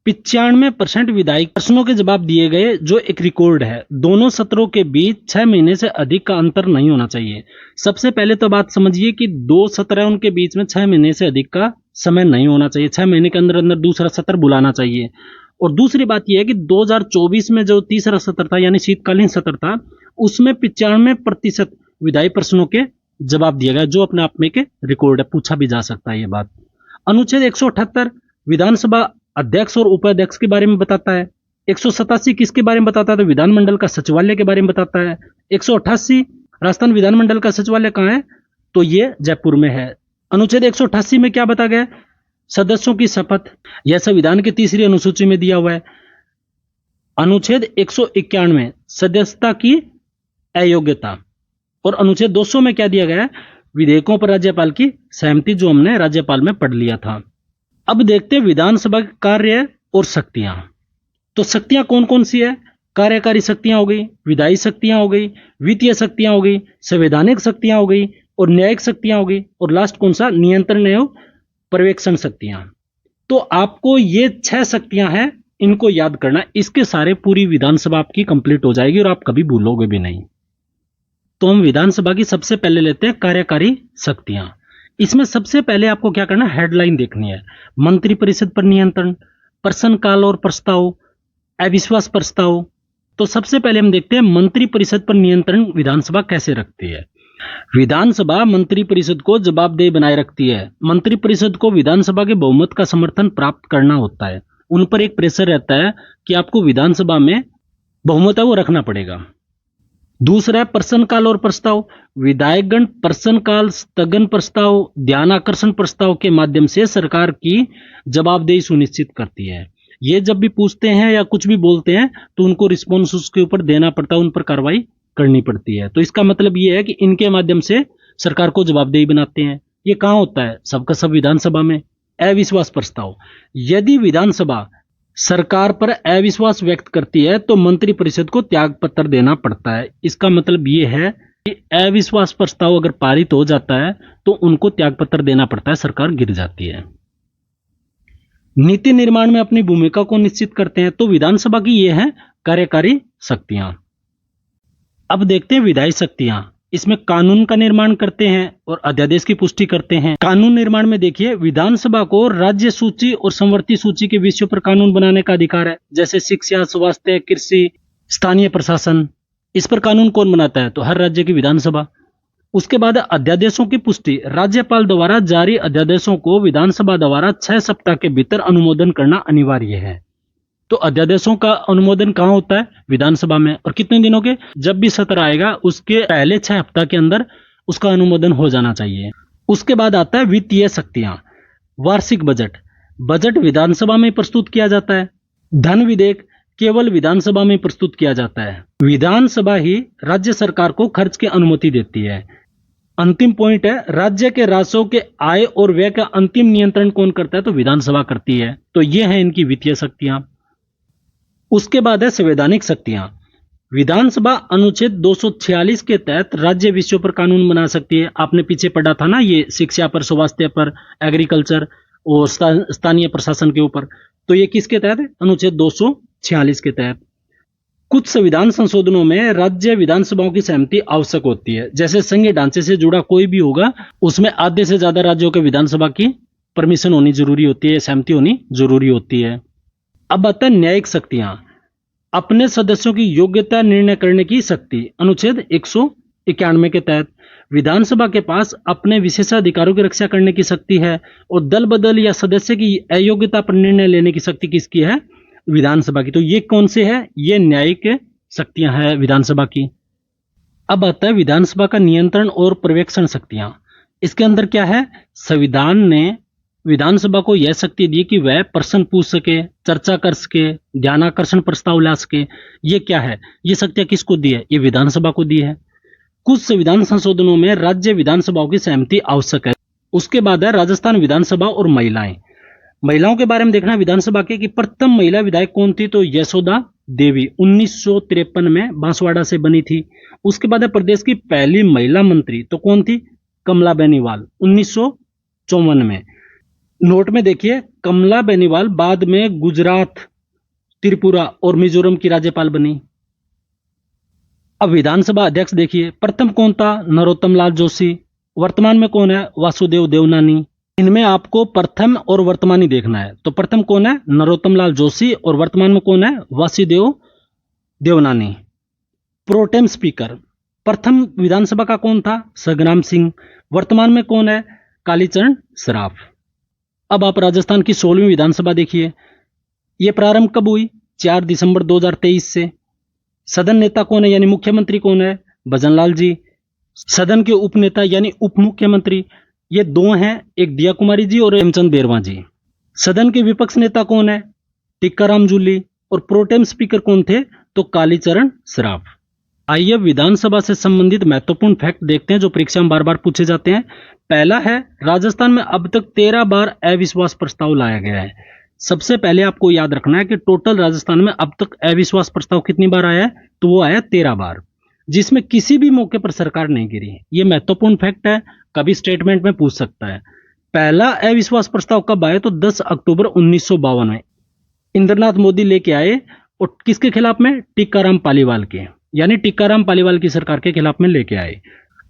[SPEAKER 1] 95% विधायी प्रश्नों के जवाब दिए गए, जो एक रिकॉर्ड है। दोनों सत्रों के बीच 6 महीने से अधिक का अंतर नहीं होना चाहिए। सबसे पहले तो बात समझिए कि 2 सत्र है, उनके बीच में 6 महीने से अधिक का समय नहीं होना चाहिए। 6 महीने के अंदर अंदर दूसरा सत्र बुलाना चाहिए। और दूसरी बात यह है कि 2024 में जो तीसरा सत्र था यानी शीतकालीन सत्र था, उसमें 95% विधायी प्रश्नों के जवाब दिए गए, जो अपने आप में के रिकॉर्ड है, पूछा भी जा सकता है ये बात। अनुच्छेद 178 विधानसभा अध्यक्ष और उपाध्यक्ष के बारे में बताता है। 187 किसके बारे में बताता है? तो विधानमंडल का सचिवालय के बारे में बताता है। 188 राजस्थान विधानमंडल का सचिवालय कहाँ है? तो ये जयपुर में है। अनुच्छेद 188 में क्या बताया गया? सदस्यों की शपथ, यह संविधान की तीसरी अनुसूची में दिया हुआ है। अनुच्छेद 191 सदस्यता की अयोग्यता। और अनुच्छेद 200 में क्या दिया गया है? विधेयकों पर राज्यपाल की सहमति, जो हमने राज्यपाल में पढ़ लिया था। अब देखते हैं विधानसभा के कार्य और शक्तियां। तो शक्तियां कौन कौन सी है? कार्यकारी शक्तियां हो गई, विधायी शक्तियां हो गई, वित्तीय शक्तियां हो गई, संवैधानिक शक्तियां हो गई और न्यायिक शक्तियां हो गई। और लास्ट कौन सा? नियंत्रण एवं पर्यवेक्षण शक्तियां। तो आपको ये 6 शक्तियां हैं, इनको याद करना। इसके सारे पूरी विधानसभा आपकी कंप्लीट हो जाएगी और आप कभी भूलोगे भी नहीं। तो हम विधानसभा की सबसे पहले लेते हैं कार्यकारी शक्तियां। इसमें सबसे पहले आपको क्या करना है? हेडलाइन देखनी है। मंत्रिपरिषद पर नियंत्रण, प्रश्नकाल और प्रस्ताव, अविश्वास प्रस्ताव। तो सबसे पहले हम देखते हैं मंत्रिपरिषद पर नियंत्रण विधानसभा कैसे रखती है। विधानसभा मंत्रिपरिषद को जवाबदेह बनाए रखती है। मंत्रिपरिषद को विधानसभा के बहुमत का समर्थन प्राप्त करना होता है। उन पर एक प्रेशर रहता है कि आपको विधानसभा में बहुमत है वो रखना पड़ेगा। दूसरा है प्रश्नकाल और प्रस्ताव। विधायकगण प्रश्नकाल, स्थगन प्रस्ताव, ध्यानाकर्षण प्रस्ताव के माध्यम से सरकार की जवाबदेही सुनिश्चित करती है। ये जब भी पूछते हैं या कुछ भी बोलते हैं तो उनको रिस्पॉन्स उसके ऊपर देना पड़ता है, उन पर कार्रवाई करनी पड़ती है। तो इसका मतलब ये है कि इनके माध्यम से सरकार को जवाबदेही बनाते हैं। ये कहाँ होता है? सबका सब विधानसभा में। अविश्वास प्रस्ताव, यदि विधानसभा सरकार पर अविश्वास व्यक्त करती है तो मंत्रिपरिषद को त्याग पत्र देना पड़ता है। इसका मतलब यह है कि अविश्वास प्रस्ताव अगर पारित हो जाता है तो उनको त्याग पत्र देना पड़ता है, सरकार गिर जाती है। नीति निर्माण में अपनी भूमिका को निश्चित करते हैं। तो विधानसभा की यह है कार्यकारी शक्तियां। अब देखते हैं विधायी शक्तियां। इसमें कानून का निर्माण करते हैं और अध्यादेश की पुष्टि करते हैं। कानून निर्माण में देखिए, विधानसभा को राज्य सूची और संवर्ती सूची के विषयों पर कानून बनाने का अधिकार है, जैसे शिक्षा, स्वास्थ्य, कृषि, स्थानीय प्रशासन। इस पर कानून कौन बनाता है? तो हर राज्य की विधानसभा। उसके बाद अध्यादेशों की पुष्टि। राज्यपाल द्वारा जारी अध्यादेशों को विधानसभा द्वारा 6 सप्ताह के भीतर अनुमोदन करना अनिवार्य है। तो अध्यादेशों का अनुमोदन कहां होता है? विधानसभा में। और कितने दिनों के? जब भी सत्र आएगा उसके पहले 6 हफ्ता के अंदर उसका अनुमोदन हो जाना चाहिए। उसके बाद आता है वित्तीय शक्तियां। वार्षिक बजट। बजट विधानसभा में प्रस्तुत किया जाता है। धन विधेयक केवल विधानसभा में प्रस्तुत किया जाता है। विधानसभा ही राज्य सरकार को खर्च की अनुमति देती है। अंतिम पॉइंट है, राज्य के राजस्व के आय और व्यय का अंतिम नियंत्रण कौन करता है? तो विधानसभा करती है। तो ये है इनकी वित्तीय शक्तियां। उसके बाद है संवैधानिक शक्तियां। विधानसभा अनुच्छेद 246 के तहत राज्य विषयों पर कानून बना सकती है। आपने पीछे पढ़ा था ना, ये शिक्षा पर, स्वास्थ्य पर, एग्रीकल्चर और स्थानीय प्रशासन के ऊपर। तो ये किसके तहत है? अनुच्छेद 246 के तहत। कुछ संविधान संशोधनों में राज्य विधानसभाओं की सहमति आवश्यक होती है। जैसे संघीय ढांचे से जुड़ा कोई भी होगा, उसमें आधे से ज्यादा राज्यों के विधानसभा की परमिशन होनी जरूरी होती है, सहमति होनी जरूरी होती है। अब आता है न्यायिक शक्तियां। अपने सदस्यों की योग्यता निर्णय करने की शक्ति। अनुच्छेद 191 के तहत विधानसभा के पास अपने विशेषाधिकारों की रक्षा करने की शक्ति है। और दल बदल या सदस्य की अयोग्यता पर निर्णय लेने की शक्ति किसकी है? विधानसभा की। तो ये कौन से है? ये न्यायिक शक्तियां हैं विधानसभा की। अब आता है विधानसभा का नियंत्रण और पर्यवेक्षण शक्तियां। इसके अंदर क्या है? संविधान ने विधानसभा को यह शक्ति दी कि वह प्रश्न पूछ सके, चर्चा कर सके, ध्यानाकर्षण प्रस्ताव ला सके। ये क्या है? ये शक्तियां किसको दी है? ये विधानसभा को दी है। कुछ संविधान संशोधनों में राज्य विधानसभाओं की सहमति आवश्यक है। उसके बाद है राजस्थान विधानसभा और महिलाएं। महिलाओं के बारे में देखना विधानसभा के कि प्रथम महिला विधायक कौन थी? तो यशोदा देवी 1953 में बांसवाड़ा से बनी थी। उसके बाद है प्रदेश की पहली महिला मंत्री, तो कौन थी? कमला बेनीवाल 1954 में। नोट में देखिए, कमला बेनीवाल बाद में गुजरात, त्रिपुरा और मिजोरम की राज्यपाल बनी। अब विधानसभा अध्यक्ष देखिए, प्रथम कौन था? नरोत्तम लाल जोशी। वर्तमान में कौन है? वासुदेव देवनानी। इनमें आपको प्रथम और वर्तमानी देखना है। तो प्रथम कौन है? नरोत्तम लाल जोशी, और वर्तमान में कौन है? वासुदेव देवनानी। प्रोटेम स्पीकर प्रथम विधानसभा का कौन था? सगराम सिंह। वर्तमान में कौन है? कालीचरण सराफ। अब आप राजस्थान की 16वीं विधानसभा देखिए, यह प्रारंभ कब हुई? 4 दिसंबर 2023 से। सदन नेता कौन है, यानी मुख्यमंत्री कौन है? भजनलाल जी। सदन के उपनेता यानी उप मुख्यमंत्री ये दो हैं, एक दिया कुमारी जी और हेमचंद बेरवा जी। सदन के विपक्ष नेता कौन है? टिक्काराम जूली। और प्रोटेम स्पीकर कौन थे? तो कालीचरण सराफ। आइए विधानसभा से संबंधित महत्वपूर्ण फैक्ट देखते हैं जो परीक्षा में बार बार पूछे जाते हैं। पहला है, राजस्थान में अब तक 13 बार अविश्वास प्रस्ताव लाया गया है। सबसे पहले आपको याद रखना है कि टोटल राजस्थान में अब तक अविश्वास प्रस्ताव कितनी बार आया है? तो वो आया 13 बार, जिसमें किसी भी मौके पर सरकार नहीं गिरी। ये महत्वपूर्ण फैक्ट है, कभी स्टेटमेंट में पूछ सकता है। पहला अविश्वास प्रस्ताव कब आया? तो 10 अक्टूबर 1952 में इंद्रनाथ मोदी लेके आए, और किसके खिलाफ में? टिक्काराम पालीवाल के, यानी टिक्काराम पालीवाल की सरकार के खिलाफ में लेके आए।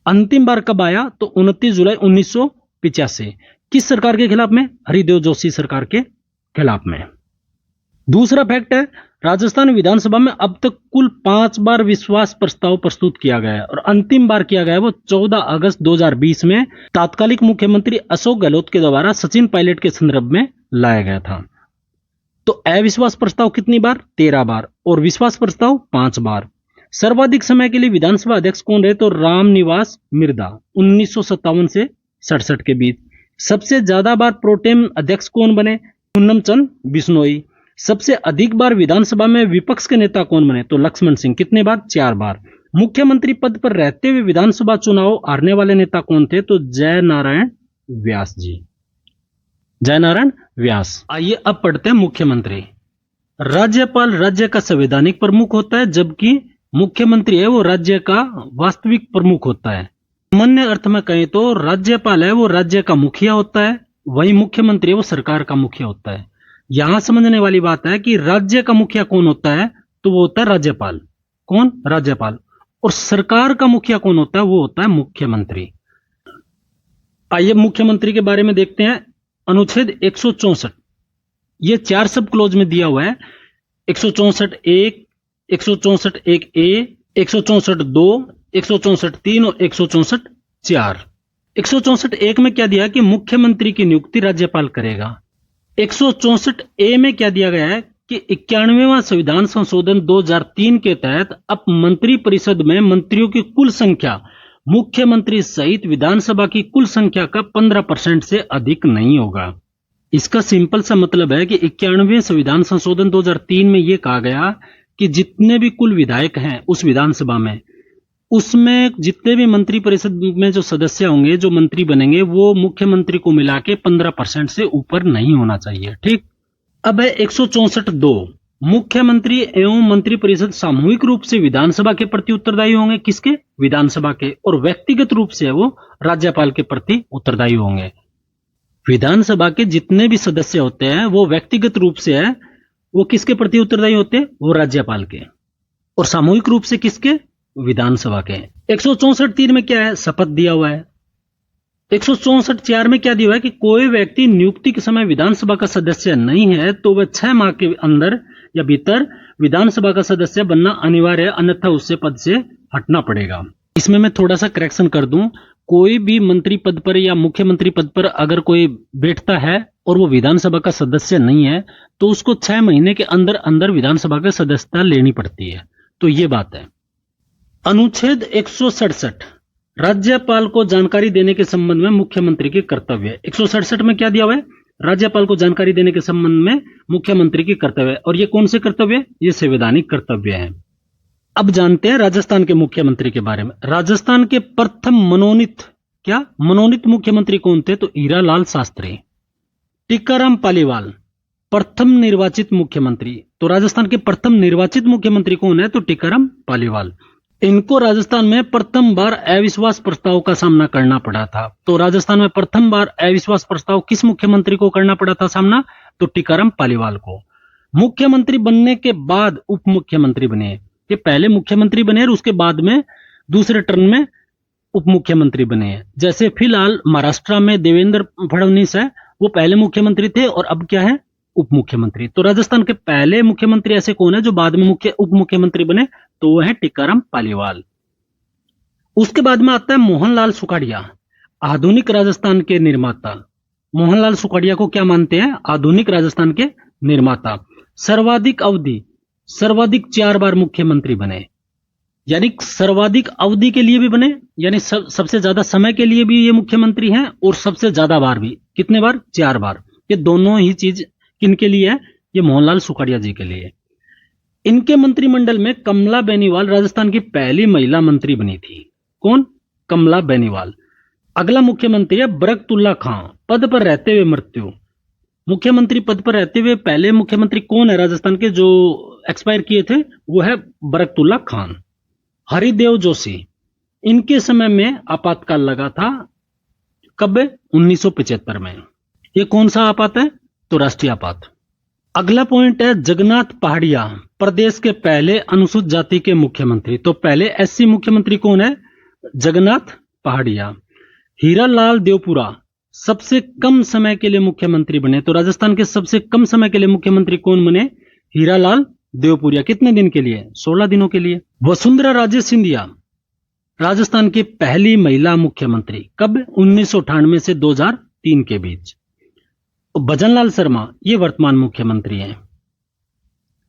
[SPEAKER 1] अंतिम बार कब आया? तो 29 जुलाई 1985। किस सरकार के खिलाफ में? हरिदेव जोशी सरकार के खिलाफ में। दूसरा फैक्ट है, राजस्थान विधानसभा में अब तक कुल 5 बार विश्वास प्रस्ताव प्रस्तुत किया गया है, और अंतिम बार किया गया है वो 14 अगस्त 2020 में तात्कालिक मुख्यमंत्री अशोक गहलोत के द्वारा सचिन पायलट के संदर्भ में लाया गया था। तो अविश्वास प्रस्ताव कितनी बार? 13 बार, और विश्वास प्रस्ताव 5 बार। सर्वाधिक समय के लिए विधानसभा अध्यक्ष कौन रहे? तो रामनिवास मिर्धा 1957 से 67 के बीच। सबसे ज्यादा बार प्रोटेम अध्यक्ष कौन बने? पूनम चंद बिश्नोई। सबसे अधिक बार विधानसभा में विपक्ष के नेता कौन बने? तो लक्ष्मण सिंह। कितने बार? 4 बार। मुख्यमंत्री पद पर रहते हुए विधानसभा चुनाव हारने वाले नेता कौन थे? तो जय नारायण व्यास जी, जय नारायण व्यास। आइए अब पढ़ते हैं मुख्यमंत्री। राज्यपाल राज्य का संवैधानिक प्रमुख होता है, जबकि मुख्यमंत्री है वो राज्य का वास्तविक प्रमुख होता है। सामान्य अर्थ में कहें तो राज्यपाल है वो राज्य का मुखिया होता है, वही मुख्यमंत्री है वो सरकार का मुखिया होता है। यहां समझने वाली बात है कि राज्य का मुखिया कौन होता है? तो वो होता है राज्यपाल। कौन? राज्यपाल। और सरकार का मुखिया कौन होता है? वो होता है मुख्यमंत्री। आइए मुख्यमंत्री के बारे में देखते हैं। अनुच्छेद 164 ये 4 सब क्लोज में दिया हुआ है। 164(1), 164(1)(a), 164(2), 164(3) और 164(4). 164(1) में क्या दिया कि मुख्यमंत्री की नियुक्ति राज्यपाल करेगा। 164(a) में क्या दिया गया है कि 91वां संविधान संशोधन 2003 के तहत अब मंत्री परिषद में मंत्रियों की कुल संख्या मुख्यमंत्री सहित विधानसभा की कुल संख्या का 15% से अधिक नहीं होगा। इसका सिंपल सा मतलब है कि 91वें संविधान संशोधन 2003 में यह कहा गया कि जितने भी कुल विधायक हैं उस विधानसभा में, उसमें जितने भी मंत्री परिषद में जो सदस्य होंगे, जो मंत्री बनेंगे, वो मुख्यमंत्री को मिला के 15% से ऊपर नहीं होना चाहिए। ठीक। अब है 164(2), मुख्यमंत्री एवं मंत्री परिषद सामूहिक रूप से विधानसभा के प्रति उत्तरदायी होंगे। किसके? विधानसभा के। और व्यक्तिगत रूप से वो राज्यपाल के प्रति उत्तरदायी होंगे। विधानसभा के जितने भी सदस्य होते हैं वो व्यक्तिगत रूप से है वो किसके प्रति उत्तरदायी होते हैं? वो राज्यपाल के। और सामूहिक रूप से किसके? विधानसभा के। 164(3) में क्या है? शपथ दिया हुआ है। 164(4) में क्या दिया हुआ है कि कोई व्यक्ति नियुक्ति के समय विधानसभा का सदस्य नहीं है तो वह 6 माह के अंदर या भीतर विधानसभा का सदस्य बनना अनिवार्य है, अन्यथा उससे पद से हटना पड़ेगा। इसमें मैं थोड़ा सा करेक्शन कर दूं, कोई भी मंत्री पद पर या मुख्यमंत्री पद पर अगर कोई बैठता है और वो विधानसभा का सदस्य नहीं है तो उसको 6 महीने के अंदर अंदर विधानसभा का सदस्यता लेनी पड़ती है। तो ये बात है। अनुच्छेद 167 राज्यपाल को जानकारी देने के संबंध में मुख्यमंत्री के कर्तव्य। 167 में क्या दिया हुआ है? राज्यपाल को जानकारी देने के संबंध में मुख्यमंत्री की कर्तव्य। और ये कौन से कर्तव्य? ये संवैधानिक कर्तव्य है। अब जानते हैं राजस्थान के मुख्यमंत्री के बारे में। राजस्थान के प्रथम मनोनीत मुख्यमंत्री कौन थे? तो हीरालाल शास्त्री। टिक्काराम पालीवाल प्रथम निर्वाचित मुख्यमंत्री। तो राजस्थान के प्रथम निर्वाचित मुख्यमंत्री कौन है? तो टीकाराम पालीवाल। इनको राजस्थान में प्रथम बार अविश्वास प्रस्ताव का सामना करना पड़ा था। तो राजस्थान में प्रथम बार अविश्वास प्रस्ताव किस मुख्यमंत्री को करना पड़ा था सामना? तो टीकाराम पालीवाल को। मुख्यमंत्री बनने के बाद उप मुख्यमंत्री बने। ये पहले मुख्यमंत्री बने और उसके बाद में दूसरे टर्म में उप मुख्यमंत्री बने। जैसे फिलहाल महाराष्ट्र में देवेंद्र फडणवीस है, वो पहले मुख्यमंत्री थे और अब क्या है? उप मुख्यमंत्री। तो राजस्थान के पहले मुख्यमंत्री ऐसे कौन है जो बाद में उप मुख्यमंत्री बने? तो वो है टीकाराम पालीवाल। उसके बाद में आता है मोहनलाल सुखाड़िया, आधुनिक राजस्थान के निर्माता। मोहनलाल सुखाड़िया को क्या मानते हैं? आधुनिक राजस्थान के निर्माता। सर्वाधिक अवधि, सर्वाधिक 4 बार मुख्यमंत्री बने, यानी सर्वाधिक अवधि के लिए भी बने, यानी सबसे ज्यादा समय के लिए भी ये मुख्यमंत्री हैं और सबसे ज्यादा बार भी। कितने बार? 4 बार। ये दोनों ही चीज किनके लिए है? ये मोहनलाल सुखाड़िया जी के लिए। इनके मंत्रिमंडल में कमला बेनीवाल राजस्थान की पहली महिला मंत्री बनी थी। कौन? कमला बेनीवाल। अगला मुख्यमंत्री है बरकतुल्ला खां, पद पर रहते हुए मृत्यु। मुख्यमंत्री पद पर रहते हुए पहले मुख्यमंत्री कौन है राजस्थान के जो एक्सपायर किए थे? वो है बरकतुल्ला खान। हरिदेव जोशी, इनके समय में आपातकाल लगा था। कब? 1975 में। ये कौन सा आपात है? तो राष्ट्रीय आपात। अगला पॉइंट है जगन्नाथ पहाड़िया, प्रदेश के पहले अनुसूचित जाति के मुख्यमंत्री। तो पहले एससी मुख्यमंत्री कौन है? जगन्नाथ पहाड़िया। हीरालाल देवपुरा सबसे कम समय के लिए मुख्यमंत्री बने। तो राजस्थान के सबसे कम समय के लिए मुख्यमंत्री कौन बने? हीरालाल देवपुरिया। कितने दिन के लिए? 16 दिनों के लिए। वसुंधरा राजे सिंधिया, राजस्थान की पहली महिला मुख्यमंत्री। कब? 1998 से 2003 के बीच। भजनलाल शर्मा, ये वर्तमान मुख्यमंत्री हैं।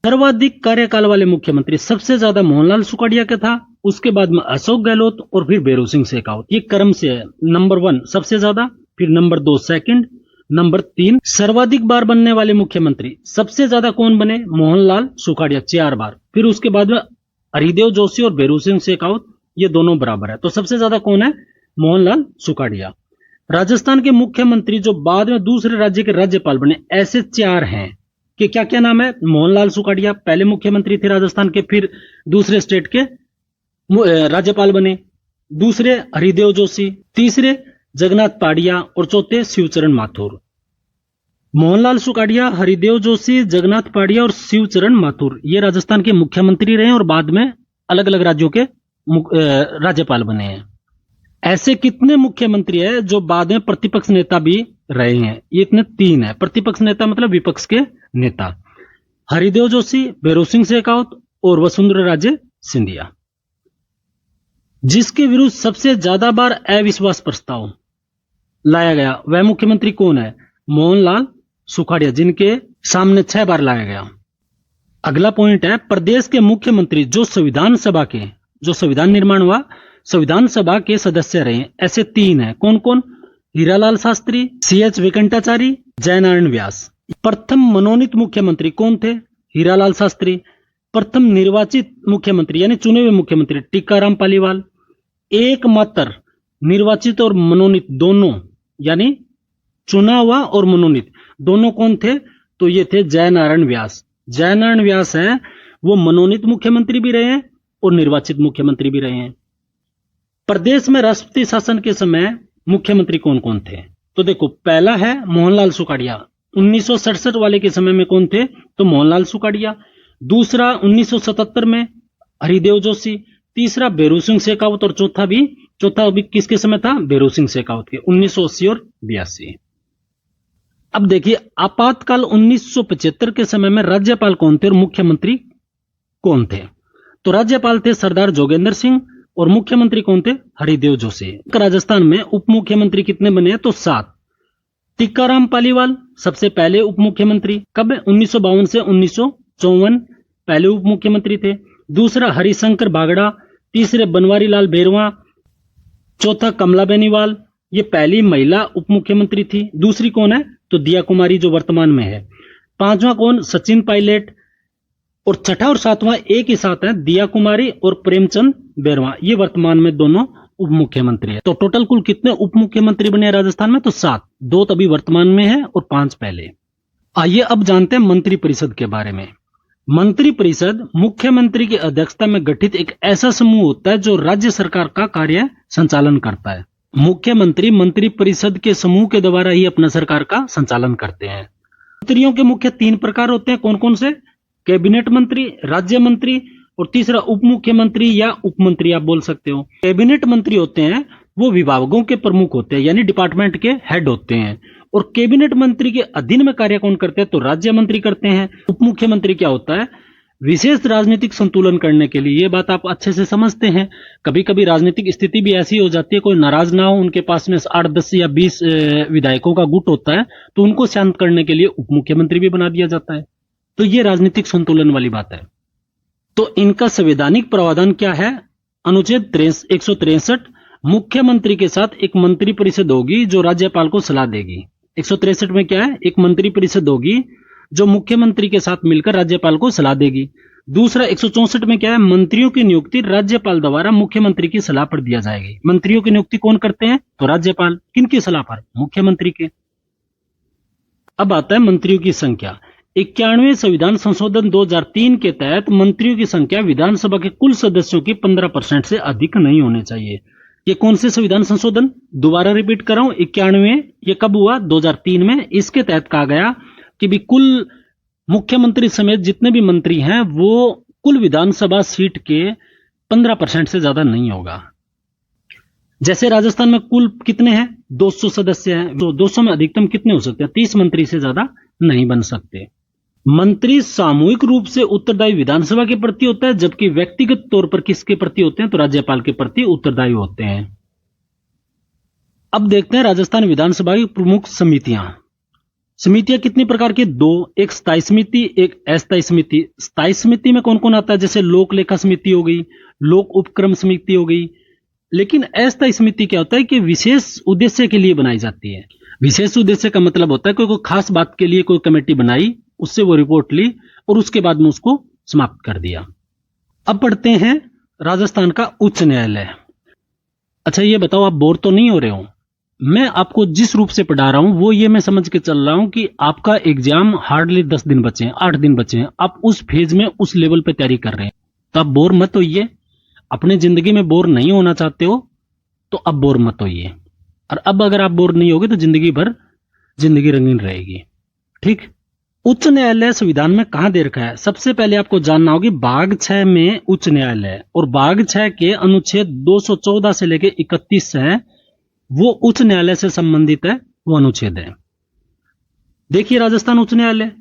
[SPEAKER 1] सर्वाधिक कार्यकाल वाले मुख्यमंत्री सबसे ज्यादा मोहनलाल सुखाड़िया का था, उसके बाद में अशोक गहलोत और फिर भैरों सिंह शेखावत। ये क्रम से है, नंबर 1 सबसे ज्यादा, फिर नंबर 2 सेकंड, नंबर 3 सर्वाधिक बार बनने वाले मुख्यमंत्री। सबसे ज्यादा कौन बने? मोहनलाल सुखाड़िया 4 बार। फिर उसके बाद में हरिदेव जोशी और भैरों सिंह शेखावत, ये दोनों बराबर है। तो सबसे ज्यादा कौन है? मोहनलाल सुखाड़िया। राजस्थान के मुख्यमंत्री जो बाद में दूसरे राज्य के राज्यपाल बने, ऐसे 4 हैं कि क्या क्या नाम है? मोहनलाल सुखाड़िया पहले मुख्यमंत्री थे राजस्थान के, फिर दूसरे स्टेट के राज्यपाल बने। दूसरे हरिदेव जोशी, तीसरे जगन्नाथ पहाड़िया और चौथे शिवचरण माथुर। मोहनलाल सुखाड़िया, हरिदेव जोशी, जगन्नाथ पहाड़िया और शिवचरण माथुर ये राजस्थान के मुख्यमंत्री रहे और बाद में अलग अलग राज्यों के राज्यपाल बने हैं। ऐसे कितने मुख्यमंत्री है जो बाद में प्रतिपक्ष नेता भी रहे हैं? ये इतने 3 है। प्रतिपक्ष नेता मतलब विपक्ष के नेता। हरिदेव जोशी, भैरों सिंह शेखावत और वसुंधरा राजे सिंधिया। जिसके विरुद्ध सबसे ज्यादा बार अविश्वास प्रस्ताव लाया गया वह मुख्यमंत्री कौन है? मोहनलाल सुखाड़िया, जिनके सामने 6 बार लाया गया। अगला पॉइंट है प्रदेश के मुख्यमंत्री जो संविधान सभा के, जो संविधान निर्माण हुआ, संविधान सभा के सदस्य रहे, ऐसे 3 हैं। कौन कौन? हीरालाल शास्त्री, CH वेंकटाचारी, जयनारायण व्यास। प्रथम मनोनीत मुख्यमंत्री कौन थे? हीरालाल शास्त्री। प्रथम निर्वाचित मुख्यमंत्री यानी चुने हुए मुख्यमंत्री टीकाराम पालीवाल। एकमात्र निर्वाचित और मनोनीत दोनों, यानी चुना हुआ और मनोनीत दोनों कौन थे? तो ये थे जयनारायण व्यास। जयनारायण व्यास हैं, वो मनोनीत मुख्यमंत्री भी रहे हैं और निर्वाचित मुख्यमंत्री भी रहे हैं। प्रदेश में राष्ट्रपति शासन के समय मुख्यमंत्री कौन कौन थे? तो देखो, पहला है मोहनलाल सुखाड़िया। 1967 वाले के समय में कौन थे? तो मोहनलाल सुखाड़िया। दूसरा 1977 में हरिदेव जोशी। तीसरा भैरों सिंह शेखावत और चौथा अभी किसके समय था? भैरों सिंह शेखावत के, 1980 और 82। अब देखिए, आपातकाल 1975 के समय में राज्यपाल कौन थे और मुख्यमंत्री कौन थे? तो राज्यपाल थे सरदार जोगेंद्र सिंह और मुख्यमंत्री कौन थे? हरिदेव जोशी। राजस्थान में उप मुख्यमंत्री कितने बने? तो 7। टीकाराम पालीवाल सबसे पहले उप मुख्यमंत्री। कब? 1952 से 1954 पहले उप मुख्यमंत्री थे। दूसरा हरिशंकर बागड़ा। तीसरे बनवारी लाल बैरवा। चौथा कमला बेनीवाल, ये पहली महिला उप मुख्यमंत्री थी। दूसरी कौन है? तो दिया कुमारी जो वर्तमान में है। 5वां कौन? सचिन पायलट। और 6ठा और 7वां एक ही साथ है, दिया कुमारी और प्रेमचंद बैरवा। ये वर्तमान में दोनों उप मुख्यमंत्री है। तो टोटल कुल कितने उप मुख्यमंत्री बने राजस्थान में? तो 7। 2 तभी वर्तमान में है और 5 पहले। आइए अब जानते हैं मंत्रिपरिषद के बारे में। मंत्रिपरिषद मुख्यमंत्री की अध्यक्षता में गठित एक ऐसा समूह होता है जो राज्य सरकार का कार्य संचालन करता है। मुख्यमंत्री मंत्रिपरिषद के समूह के द्वारा ही अपना सरकार का संचालन करते हैं। मंत्रियों के मुख्य 3 प्रकार होते हैं। कौन कौन से? कैबिनेट मंत्री, राज्य मंत्री और तीसरा उप मुख्यमंत्री या उपमंत्री आप बोल सकते हो। कैबिनेट मंत्री होते हैं वो विभागों के प्रमुख होते हैं, यानी डिपार्टमेंट के हेड होते हैं। और कैबिनेट मंत्री के अधीन में कार्य कौन करते हैं? तो राज्य मंत्री करते हैं। उप मुख्यमंत्री क्या होता है? विशेष राजनीतिक संतुलन करने के लिए। ये बात आप अच्छे से समझते हैं। कभी कभी राजनीतिक स्थिति भी ऐसी हो जाती है, कोई नाराज ना हो, उनके पास में 8, 10 या 20 विधायकों का गुट होता है, तो उनको शांत करने के लिए उप मुख्यमंत्री भी बना दिया जाता है। तो ये राजनीतिक संतुलन वाली बात है। तो इनका संवैधानिक प्रावधान क्या है? अनुच्छेद 163, मुख्यमंत्री के साथ एक मंत्रिपरिषद होगी जो राज्यपाल को सलाह देगी। 163 में क्या है? एक मंत्रिपरिषद होगी जो मुख्यमंत्री के साथ मिलकर राज्यपाल को सलाह देगी। दूसरा 164 में क्या है? मंत्रियों की नियुक्ति राज्यपाल द्वारा मुख्यमंत्री की सलाह पर दिया जाएगी। मंत्रियों की नियुक्ति कौन करते हैं? तो राज्यपाल। किनकी सलाह पर? मुख्यमंत्री के। अब आता है मंत्रियों की संख्या। 91वें संविधान संशोधन 2003 के तहत मंत्रियों की संख्या विधानसभा के कुल सदस्यों की 15% से अधिक नहीं होने चाहिए। ये कौन से संविधान संशोधन? दोबारा रिपीट कर रहा हूं, 91। ये कब हुआ? 2003 में। इसके तहत कहा गया कि भी कुल मुख्यमंत्री समेत जितने भी मंत्री हैं वो कुल विधानसभा सीट के 15% से ज्यादा नहीं होगा। जैसे राजस्थान में कुल कितने हैं? 200 सदस्य हैं, तो 200 में अधिकतम कितने हो सकते हैं? 30 मंत्री से ज्यादा नहीं बन सकते। मंत्री सामूहिक रूप से उत्तरदायी विधानसभा के प्रति होता है, जबकि व्यक्तिगत तौर पर किसके प्रति होते हैं? तो राज्यपाल के प्रति उत्तरदायी होते हैं। अब देखते हैं राजस्थान विधानसभा की प्रमुख समितियां। समितियां कितनी प्रकार की? 2। एक स्थायी समिति, एक अस्थायी समिति। स्थायी समिति में कौन कौन आता है? जैसे लोक लेखा समिति हो गई, लोक उपक्रम समिति हो गई। लेकिन अस्थायी समिति क्या होता है कि विशेष उद्देश्य के लिए बनाई जाती है। विशेष उद्देश्य का मतलब होता है कोई खास बात के लिए कोई कमेटी बनाई, उससे वो रिपोर्ट ली और उसके बाद में उसको समाप्त कर दिया। अब पढ़ते हैं राजस्थान का उच्च न्यायालय। अच्छा ये बताओ, आप बोर तो नहीं हो रहे हो? मैं आपको जिस रूप से पढ़ा रहा हूं वो ये मैं समझ के चल रहा हूं कि आपका एग्जाम हार्डली 10 दिन बचे हैं, 8 दिन बचे हैं। आप उस फेज में, उस लेवल पे तैयारी कर रहे हैं, तो आप बोर मत होइए। अपने जिंदगी में बोर नहीं होना चाहते हो तो अब बोर मत होइए। और अब अगर आप बोर नहीं होगे तो जिंदगी भर जिंदगी रंगीन रहेगी। ठीक। उच्च न्यायालय संविधान में कहां दे रखा है? सबसे पहले आपको जानना होगी भाग 6 में उच्च न्यायालय, और भाग 6 के अनुच्छेद 214 से लेकर 31 है, वो उच्च न्यायालय से संबंधित है, वो अनुच्छेद है। देखिए राजस्थान उच्च न्यायालय,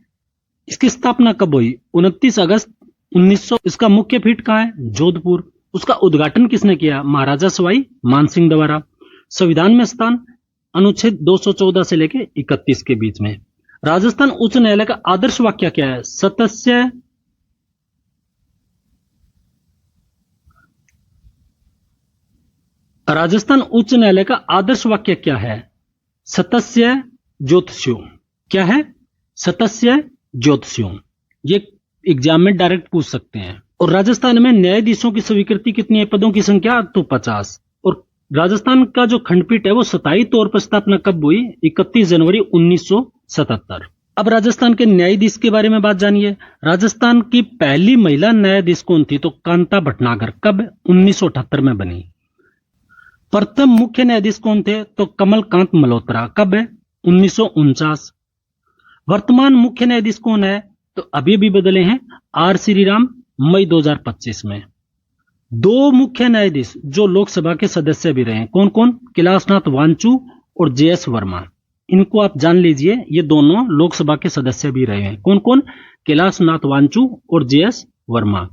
[SPEAKER 1] इसकी स्थापना कब हुई? 29 अगस्त 1900। इसका मुख्य पीठ कहां है? जोधपुर। उसका उद्घाटन किसने किया? महाराजा सवाई मानसिंह द्वारा। संविधान में स्थान अनुच्छेद 214 से लेकर 31 के बीच में। राजस्थान उच्च न्यायालय का आदर्श वाक्य क्या है? सत्य राजस्थान उच्च न्यायालय का आदर्श वाक्य क्या है? सतस्य ज्योतिष्यो। क्या है? सतस्य ज्योतिष्यो। ये एग्जाम में डायरेक्ट पूछ सकते हैं। और राजस्थान में न्यायाधीशों की स्वीकृति कितनी है? पदों की संख्या तो 50। और राजस्थान का जो खंडपीठ है वो स्थायी तौर पर स्थापना कब हुई? 31 जनवरी 1977। अब राजस्थान के न्यायाधीश के बारे में बात जानिए। राजस्थान की पहली महिला न्यायाधीश कौन थी? तो कांता भटनागर। कब? 1978 में बनी। प्रथम मुख्य न्यायाधीश कौन थे? तो कमलकांत मल्होत्रा। कब है? 1949। वर्तमान मुख्य न्यायाधीश कौन है? तो अभी भी बदले हैं, आर श्रीराम, मई 2025 में। 2 मुख्य न्यायाधीश जो लोकसभा के सदस्य भी रहे हैं, कौन कौन? कैलाशनाथ वांचू और जेएस वर्मा। इनको आप जान लीजिए, ये दोनों लोकसभा के सदस्य भी रहे हैं। कौन कौन? कैलाशनाथ वांचू और जेएस वर्मा।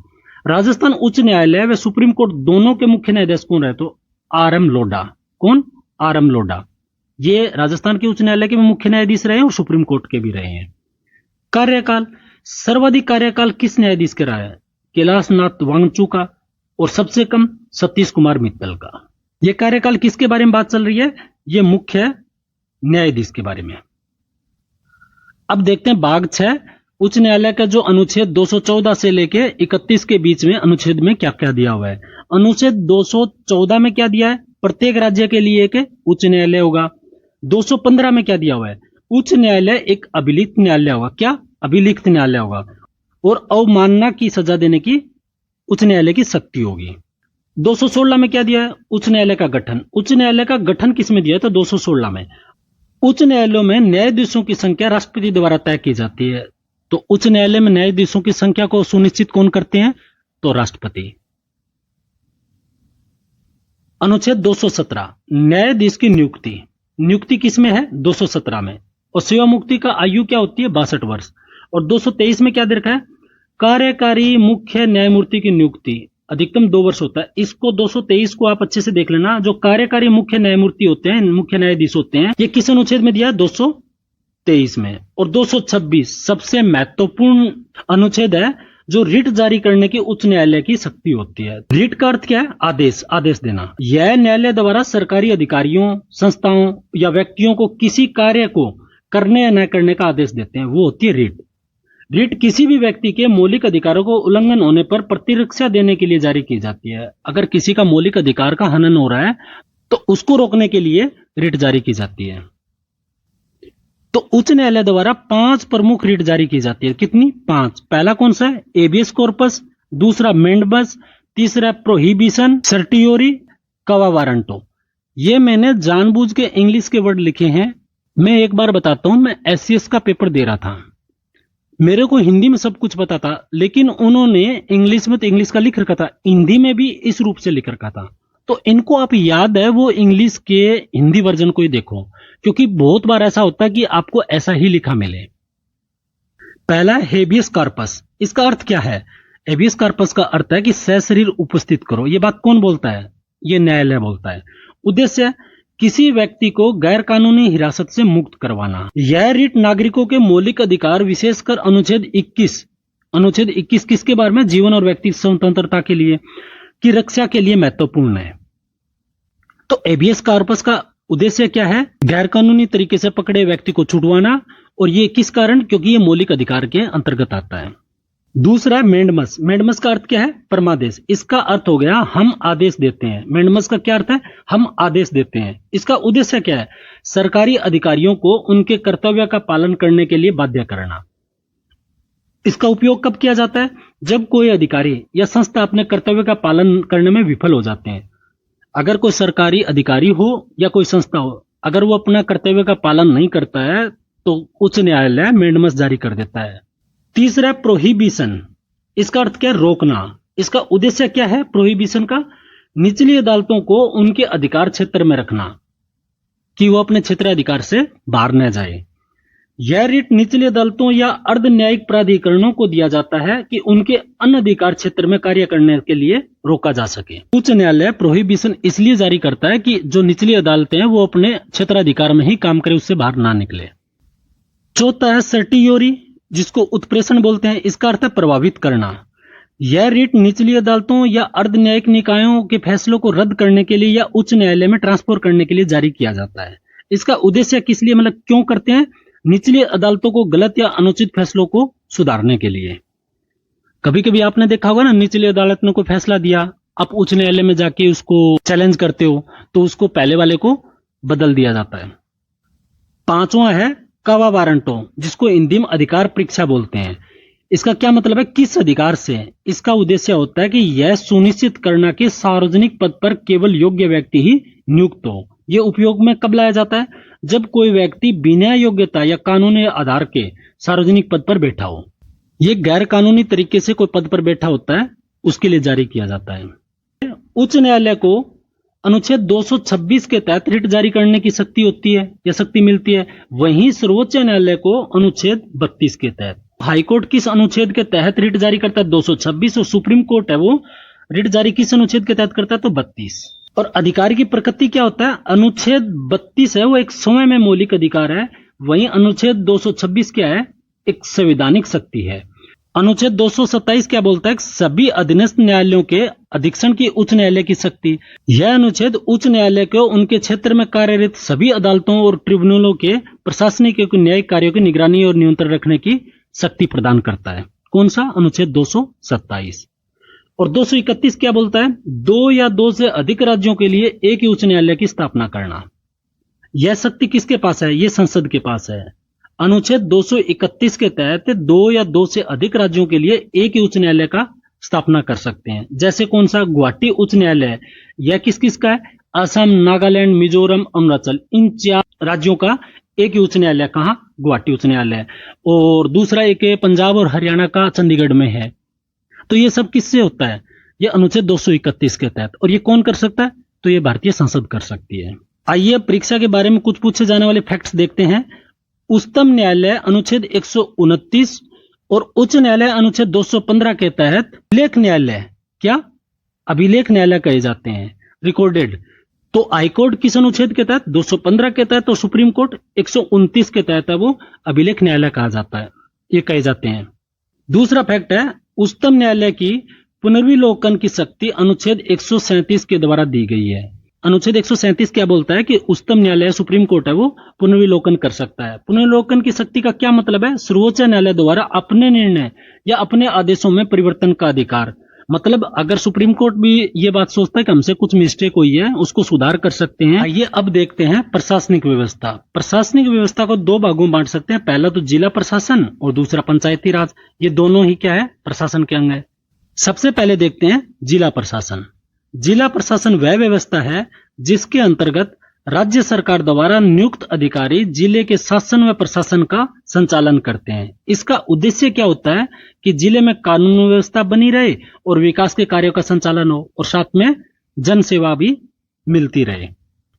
[SPEAKER 1] राजस्थान उच्च न्यायालय व सुप्रीम कोर्ट दोनों के मुख्य न्यायाधीश कौन रहे? तो आरएम लोढ़ा। कौन? आरएम लोढ़ा। ये राजस्थान के उच्च न्यायालय के मुख्य न्यायाधीश रहे और सुप्रीम कोर्ट के भी रहे हैं। कार्यकाल, सर्वाधिक कार्यकाल किस न्यायाधीश का रहा है? कैलाशनाथ वांचू का। और सबसे कम सतीश कुमार मित्तल का। यह कार्यकाल किसके बारे में बात चल रही है? यह मुख्य न्यायाधीश के बारे में। अब देखते हैं भाग 6 उच्च न्यायालय का जो अनुच्छेद 214 से लेके 31 के बीच में अनुच्छेद में क्या क्या दिया हुआ है। अनुच्छेद 214 में क्या दिया है? प्रत्येक राज्य के लिए एक उच्च न्यायालय होगा। 215 में क्या दिया हुआ है? उच्च न्यायालय एक अभिलिखित न्यायालय होगा। क्या? अभिलिखित न्यायालय होगा। और अवमानना की सजा देने की उच्च न्यायालय की शक्ति होगी। 216 में क्या दिया है? उच्च न्यायालय का गठन। उच्च न्यायालय का गठन किसमें दिया है? तो 216 में। उच्च न्यायालयों में न्यायाधीशों की संख्या राष्ट्रपति द्वारा तय की जाती है। तो उच्च न्यायालय में न्यायाधीशों की संख्या को सुनिश्चित कौन करते हैं? तो राष्ट्रपति। अनुच्छेद 217 न्यायाधीश की नियुक्ति। नियुक्ति किसमें है? 217 में। और सेवा मुक्ति का आयु क्या होती है? 62 वर्ष। और 223 में क्या दे रखा है? कार्यकारी मुख्य न्यायमूर्ति की नियुक्ति अधिकतम 2 वर्ष होता है। इसको 223 को आप अच्छे से देख लेना। जो कार्यकारी मुख्य न्यायमूर्ति होते हैं, मुख्य न्यायाधीश होते हैं, ये किस अनुच्छेद में दिया? 223 में। और 226 सबसे महत्वपूर्ण अनुच्छेद है, जो रिट जारी करने की उच्च न्यायालय की शक्ति होती है। रिट का अर्थ क्या है? आदेश, आदेश देना। यह न्यायालय द्वारा सरकारी अधिकारियों, संस्थाओं या व्यक्तियों को किसी कार्य को करने या न करने का आदेश देते हैं, वो होती है रिट। रिट किसी भी व्यक्ति के मौलिक अधिकारों को उल्लंघन होने पर प्रतिरक्षा देने के लिए जारी की जाती है। अगर किसी का मौलिक अधिकार का हनन हो रहा है तो उसको रोकने के लिए रिट जारी की जाती है। तो उच्च न्यायालय द्वारा 5 प्रमुख रिट जारी की जाती है। कितनी? 5। पहला कौन सा है? एबियस कॉर्पस, दूसरा मेंडबस, तीसरा प्रोहिबिशन, सर्टियोरी, कवा वारंटो। ये मैंने जानबूझ के इंग्लिश के वर्ड लिखे हैं। मैं एक बार बताता हूं, मैं एससीएस का पेपर दे रहा था, मेरे को हिंदी में सब कुछ पता था, लेकिन उन्होंने इंग्लिश में तो इंग्लिश का लिख रखा था, हिंदी में भी इस रूप से लिख रखा था। तो इनको आप याद है वो इंग्लिश के हिंदी वर्जन को ही देखो, क्योंकि बहुत बार ऐसा होता है कि आपको ऐसा ही लिखा मिले। पहला हेबियस कॉर्पस। इसका अर्थ क्या है? हेबियस कॉर्पस का अर्थ है कि सशरीर उपस्थित करो। ये बात कौन बोलता है? ये न्यायालय बोलता है। उद्देश्य किसी व्यक्ति को गैर कानूनी हिरासत से मुक्त करवाना। यह रिट नागरिकों के मौलिक अधिकार, विशेषकर अनुच्छेद 21 किसके बारे में? जीवन और व्यक्ति स्वतंत्रता के लिए की रक्षा के लिए महत्वपूर्ण है। तो एबियस कॉर्पस का उद्देश्य क्या है? गैर कानूनी तरीके से पकड़े व्यक्ति को छुड़वाना। और ये किस कारण? क्योंकि ये मौलिक अधिकार के अंतर्गत आता है। दूसरा है मेंडमस। मेंडमस का अर्थ क्या है? परमादेश। इसका अर्थ हो गया हम आदेश देते हैं। मेंडमस का क्या अर्थ है? हम आदेश देते हैं। इसका उद्देश्य क्या है? सरकारी अधिकारियों को उनके कर्तव्य का पालन करने के लिए बाध्य करना। इसका उपयोग कब किया जाता है? जब कोई अधिकारी या संस्था अपने कर्तव्य का पालन करने में विफल हो जाते हैं। अगर कोई सरकारी अधिकारी हो या कोई संस्था हो, अगर वो अपना कर्तव्य का पालन नहीं करता है तो उच्च न्यायालय मेंडमस जारी कर देता है। तीसरा प्रोहिबिशन। इसका अर्थ क्या है? रोकना। इसका उद्देश्य क्या है प्रोहिबिशन का? निचली अदालतों को उनके अधिकार क्षेत्र में रखना, कि वो अपने क्षेत्र अधिकार से बाहर न जाए। यह रिट निचली अदालतों या अर्ध न्यायिक प्राधिकरणों को दिया जाता है कि उनके अन्य अधिकार क्षेत्र में कार्य करने के लिए रोका जा सके। उच्च न्यायालय प्रोहिबिशन इसलिए जारी करता है कि जो निचली अदालतें हैं वो अपने क्षेत्राधिकार में ही काम करे, उससे बाहर ना निकले। चौथा है सर्टियोरी, जिसको उत्प्रेषण बोलते हैं। इसका अर्थ है प्रभावित करना। यह रिट निचली अदालतों या अर्ध न्यायिक निकायों के फैसलों को रद्द करने के लिए या उच्च न्यायालय में ट्रांसफर करने के लिए जारी किया जाता है। इसका उद्देश्य किस लिए, मतलब क्यों करते हैं? निचली अदालतों को गलत या अनुचित फैसलों को सुधारने के लिए। कभी कभी आपने देखा होगा ना, निचली अदालत ने कोई फैसला दिया, आप उच्च न्यायालय में जाके उसको चैलेंज करते हो तो उसको पहले वाले को बदल दिया जाता है। पांचवा है कवा वारंटो, जिसको हिंदी में अधिकार परीक्षा बोलते हैं। इसका क्या मतलब है? किस अधिकार से? इसका उद्देश्य होता है कि यह सुनिश्चित करना कि सार्वजनिक पद पर केवल योग्य व्यक्ति ही नियुक्त हो। यह उपयोग में कब लाया जाता है? जब कोई व्यक्ति बिना योग्यता या कानूनी आधार के सार्वजनिक पद पर बैठा हो। यह गैर कानूनी तरीके से कोई पद पर बैठा होता है, उसके लिए जारी किया जाता है। उच्च न्यायालय को अनुच्छेद 226 के तहत रिट जारी करने की शक्ति होती है या शक्ति मिलती है। वहीं सर्वोच्च न्यायालय को अनुच्छेद 32 के तहत। हाईकोर्ट किस अनुच्छेद के तहत रिट जारी करता है? 226। और सुप्रीम कोर्ट है वो रिट जारी किस अनुच्छेद के तहत करता है? तो 32। और अधिकार की प्रकृति क्या होता है? अनुच्छेद 32 है वो एक स्वयं में मौलिक अधिकार है। वहीं अनुच्छेद 226 क्या है? एक संवैधानिक शक्ति है। अनुच्छेद 227 क्या बोलता है? सभी अधीनस्थ न्यायालयों के अधीक्षण की उच्च न्यायालय की शक्ति। यह अनुच्छेद उच्च न्यायालय को उनके क्षेत्र में कार्यरत सभी अदालतों और ट्रिब्यूनलों के प्रशासनिक और न्यायिक कार्यों की निगरानी और नियंत्रण रखने की शक्ति प्रदान करता है। कौन सा? अनुच्छेद 227। और 231 क्या बोलता है? 2 या 2 से अधिक राज्यों के लिए एक ही उच्च न्यायालय की स्थापना करना। यह शक्ति किसके पास है? यह संसद के पास है। अनुच्छेद 231 के तहत दो या दो से अधिक राज्यों के लिए एक ही उच्च न्यायालय का स्थापना कर सकते हैं। जैसे कौन सा? गुवाहाटी उच्च न्यायालय। यह किस किस का है? असम, नागालैंड, मिजोरम, अरुणाचल, इन 4 राज्यों का एक ही उच्च न्यायालय। कहां? गुवाहाटी उच्च न्यायालय। और दूसरा एक है पंजाब और हरियाणा का, चंडीगढ़ में है। तो ये सब किससे होता है? ये अनुच्छेद 231 के तहत। और ये कौन कर सकता है? तो ये भारतीय संसद कर सकती है। आइए अब परीक्षा के बारे में कुछ पूछे जाने वाले फैक्ट्स देखते हैं। उच्चतम न्यायालय अनुच्छेद 129 और उच्च न्यायालय अनुच्छेद 215 के तहत अभिलेख न्यायालय, क्या? अभिलेख न्यायालय कहे जाते हैं, रिकॉर्डेड। तो हाईकोर्ट किस अनुच्छेद के तहत? 215 के तहत। और सुप्रीम कोर्ट 129 के तहत है, वो अभिलेख न्यायालय कहा जाता है, ये कहे जाते हैं। दूसरा फैक्ट है, उच्चतम न्यायालय की पुनर्विलोकन की शक्ति अनुच्छेद 137 के द्वारा दी गई है। अनुच्छेद 137 क्या बोलता है? कि उच्चतम न्यायालय, सुप्रीम कोर्ट है, वो पुनर्विलोकन कर सकता है। पुनर्विलोकन की शक्ति का क्या मतलब है? सर्वोच्च न्यायालय द्वारा अपने निर्णय या अपने आदेशों में परिवर्तन का अधिकार। मतलब अगर सुप्रीम कोर्ट भी ये बात सोचता है कि हमसे कुछ मिस्टेक हुई है, उसको सुधार कर सकते हैं। आइए अब देखते हैं प्रशासनिक व्यवस्था। प्रशासनिक व्यवस्था को दो भागों में बांट सकते हैं। पहला तो जिला प्रशासन और दूसरा पंचायती राज। ये दोनों ही क्या है? प्रशासन के अंग है। सबसे पहले देखते हैं जिला प्रशासन। जिला प्रशासन वह व्यवस्था है जिसके अंतर्गत राज्य सरकार द्वारा नियुक्त अधिकारी जिले के शासन व प्रशासन का संचालन करते हैं। इसका उद्देश्य क्या होता है? कि जिले में कानून व्यवस्था बनी रहे और विकास के कार्यों का संचालन हो, और साथ में जन सेवा भी मिलती रहे।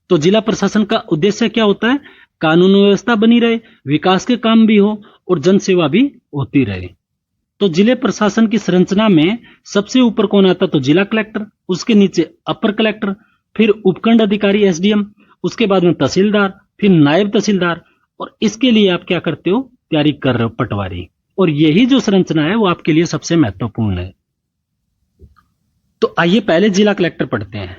[SPEAKER 1] तो जिला प्रशासन का उद्देश्य क्या होता है? कानून व्यवस्था बनी रहे, विकास के काम भी हो और जन सेवा भी होती रहे। तो जिले प्रशासन की संरचना में सबसे ऊपर कौन आता? तो जिला कलेक्टर, उसके नीचे अपर कलेक्टर, फिर उपखंड अधिकारी एसडीएम, उसके बाद में तहसीलदार, फिर नायब तहसीलदार, और इसके लिए आप क्या करते हो? तैयारी कर रहे हो, पटवारी। और यही जो संरचना है वो आपके लिए सबसे महत्वपूर्ण है। तो आइए पहले जिला कलेक्टर पढ़ते हैं।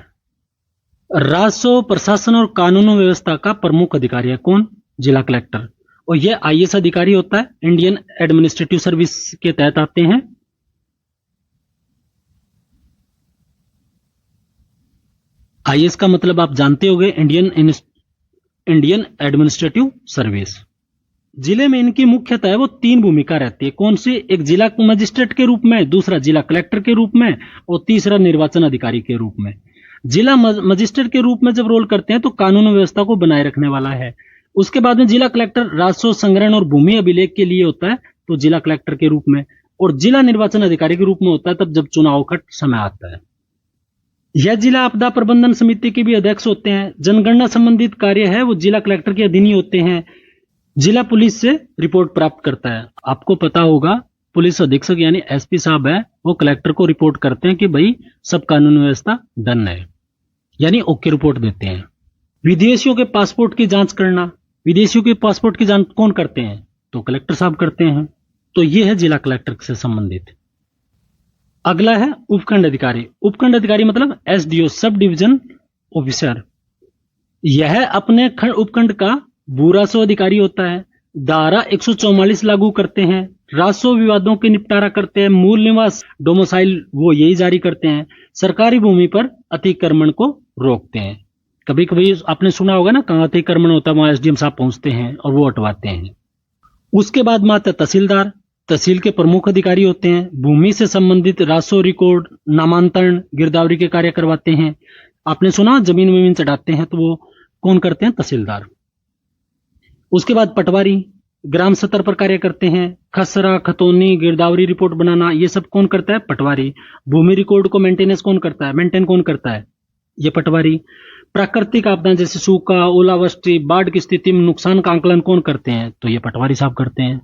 [SPEAKER 1] राजस्व, प्रशासन और कानून व्यवस्था का प्रमुख अधिकारी है कौन? जिला कलेक्टर। और यह आईएएस अधिकारी होता है, इंडियन एडमिनिस्ट्रेटिव सर्विस के तहत आते हैं। आईएएस का मतलब आप जानते होंगे, इंडियन एडमिनिस्ट्रेटिव सर्विस। जिले में इनकी मुख्यतः वो 3 भूमिका रहती है। कौन सी? एक जिला मजिस्ट्रेट के रूप में, दूसरा जिला कलेक्टर के रूप में, और तीसरा निर्वाचन अधिकारी के रूप में। जिला मजिस्ट्रेट के रूप में जब रोल करते हैं तो कानून व्यवस्था को बनाए रखने वाला है। उसके बाद में जिला कलेक्टर राजस्व संग्रहण और भूमि अभिलेख के लिए होता है, तो जिला कलेक्टर के रूप में। और जिला निर्वाचन अधिकारी के रूप में होता है तब जब चुनाव का समय आता है। यह जिला आपदा प्रबंधन समिति के भी अध्यक्ष होते हैं। जनगणना संबंधित कार्य है वो जिला कलेक्टर के अधीन ही होते हैं। जिला पुलिस से रिपोर्ट प्राप्त करता है। आपको पता होगा, पुलिस अधीक्षक यानी एसपी साहब है, वो कलेक्टर को रिपोर्ट करते हैं कि भाई सब कानून व्यवस्था डन है, यानी ओके रिपोर्ट देते हैं। विदेशियों के पासपोर्ट की जांच करना। विदेशियों के पासपोर्ट की जांच कौन करते हैं? तो कलेक्टर साहब करते हैं। तो ये है जिला कलेक्टर से संबंधित। अगला है उपखंड अधिकारी। उपखंड अधिकारी मतलब एसडीओ, सब डिवीजन ऑफिसर। यह अपने उपखंड का भू राजस्व अधिकारी होता है। धारा 144 लागू करते हैं, राजस्व विवादों के निपटारा करते हैं, मूल निवास डोमिसाइल वो यही जारी करते हैं, सरकारी भूमि पर अतिक्रमण को रोकते हैं। कभी कभी आपने सुना होगा ना, कहां अतिक्रमण होता है वहां एसडीएम साहब पहुंचते हैं और वो हटवाते हैं। उसके बाद में आता है तहसीलदार। तहसील के प्रमुख अधिकारी होते हैं, भूमि से संबंधित राजस्व रिकॉर्ड, नामांतरण, गिरदावरी के कार्य करवाते हैं। आपने सुना जमीन वमीन चढ़ाते हैं तो वो कौन करते हैं? तहसीलदार। उसके बाद पटवारी ग्राम स्तर पर कार्य करते हैं। खसरा, खतौनी, गिरदावरी रिपोर्ट बनाना, ये सब कौन करता है? पटवारी। भूमि रिकॉर्ड को मेंटेनेंस कौन करता है? मेंटेन कौन करता है? ये पटवारी। प्राकृतिक आपदा जैसे सूखा, ओलावृष्टि, बाढ़ की स्थिति में नुकसान का आंकलन कौन करते हैं? तो ये पटवारी साहब करते हैं।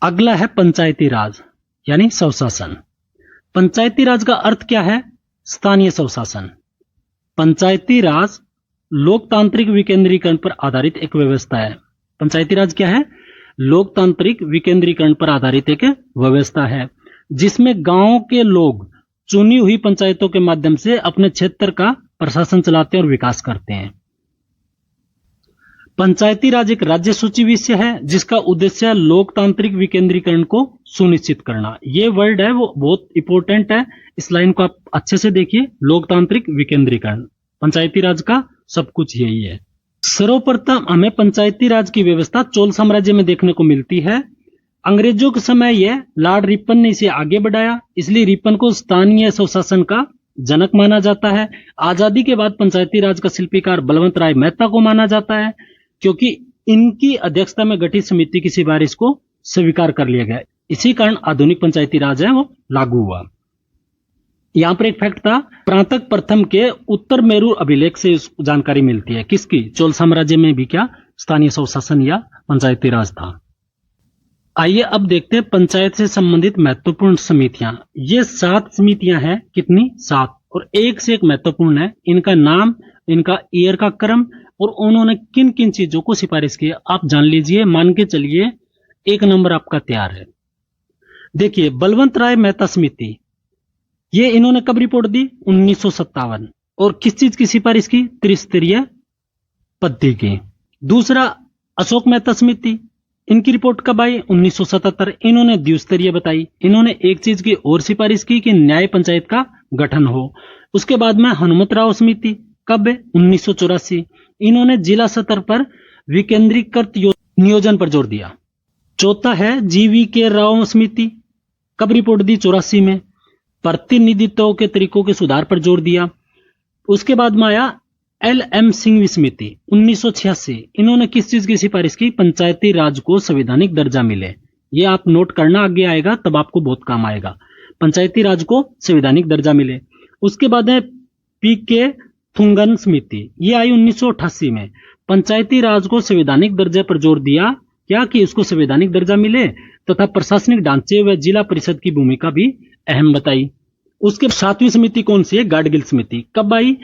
[SPEAKER 1] अगला है पंचायती राज यानी स्वशासन। पंचायती राज का अर्थ क्या है? स्थानीय स्वशासन। पंचायती राज लोकतांत्रिक विकेंद्रीकरण पर आधारित एक व्यवस्था है। पंचायती राज क्या है? लोकतांत्रिक विकेंद्रीकरण पर आधारित एक व्यवस्था है जिसमें गांवों के लोग चुनी हुई पंचायतों के माध्यम से अपने क्षेत्र का प्रशासन चलाते हैं और विकास करते हैं। पंचायती राज एक राज्य सूची विषय है जिसका उद्देश्य है लोकतांत्रिक विकेंद्रीकरण को सुनिश्चित करना। ये वर्ड है वो बहुत इंपॉर्टेंट है, इस लाइन को आप अच्छे से देखिए। लोकतांत्रिक विकेंद्रीकरण, पंचायती राज का सब कुछ यही है। सर्वप्रथम हमें पंचायती राज की व्यवस्था चोल साम्राज्य में देखने को मिलती है। अंग्रेजों के समय यह लॉर्ड रिपन ने इसे आगे बढ़ाया, इसलिए रिपन को स्थानीय स्वशासन का जनक माना जाता है। आजादी के बाद पंचायती राज का शिल्पीकार बलवंत राय मेहता को माना जाता है, क्योंकि इनकी अध्यक्षता में गठित समिति की सिफारिश को स्वीकार कर लिया गया। इसी कारण आधुनिक पंचायती राज है वो लागू हुआ। यहाँ पर एक फैक्ट था, प्रांतक प्रथम के उत्तर मेरू अभिलेख से जानकारी मिलती है। किसकी? चोल साम्राज्य में भी क्या स्थानीय स्वशासन या पंचायती राज था। आइए अब देखते हैं पंचायत से संबंधित महत्वपूर्ण समितियां। ये 7 समितियां हैं। कितनी? 7। और एक से एक महत्वपूर्ण है। इनका नाम, इनका ईयर का क्रम और उन्होंने किन किन चीजों को सिफारिश किया आप जान लीजिए। मान के चलिए 1 नंबर आपका तैयार है। देखिए, बलवंत राय मेहता समिति, ये इन्होंने कब रिपोर्ट दी? 1957। और किस चीज की सिफारिश की? त्रिस्तरीय पद्धति की। दूसरा, अशोक मेहता समिति, इनकी रिपोर्ट कब आई? 1977। इन्होंने द्विस्तरीय बताई। इन्होंने एक चीज की और सिफारिश की कि न्याय पंचायत का गठन हो। उसके बाद में हनुमत राव समिति, कब है? 1984। इन्होंने जिला स्तर पर विकेंद्रीकृत नियोजन पर जोर दिया। चौथा है जीवी के राव समिति, कब रिपोर्ट दी? 84 में। प्रतिनिधित्व के तरीकों के सुधार पर जोर दिया। उसके बाद में आया LM सिंघवी समिति, 1986। इन्होंने किस चीज की सिफारिश की? पंचायती राज को संवैधानिक दर्जा मिले। ये आप नोट करना, आगे आएगा तब आपको बहुत काम आएगा। पंचायती राज को संवैधानिक दर्जा मिले। उसके बाद है PK थुंगन समिति, ये आई 1988 में। पंचायती राज को संवैधानिक दर्जे पर जोर दिया, क्या कि उसको संवैधानिक दर्जा मिले, तथा प्रशासनिक ढांचे व जिला परिषद की भूमिका भी अहम बताई। उसके 7वीं समिति कौन सी है? गाडगिल समिति, कब आई?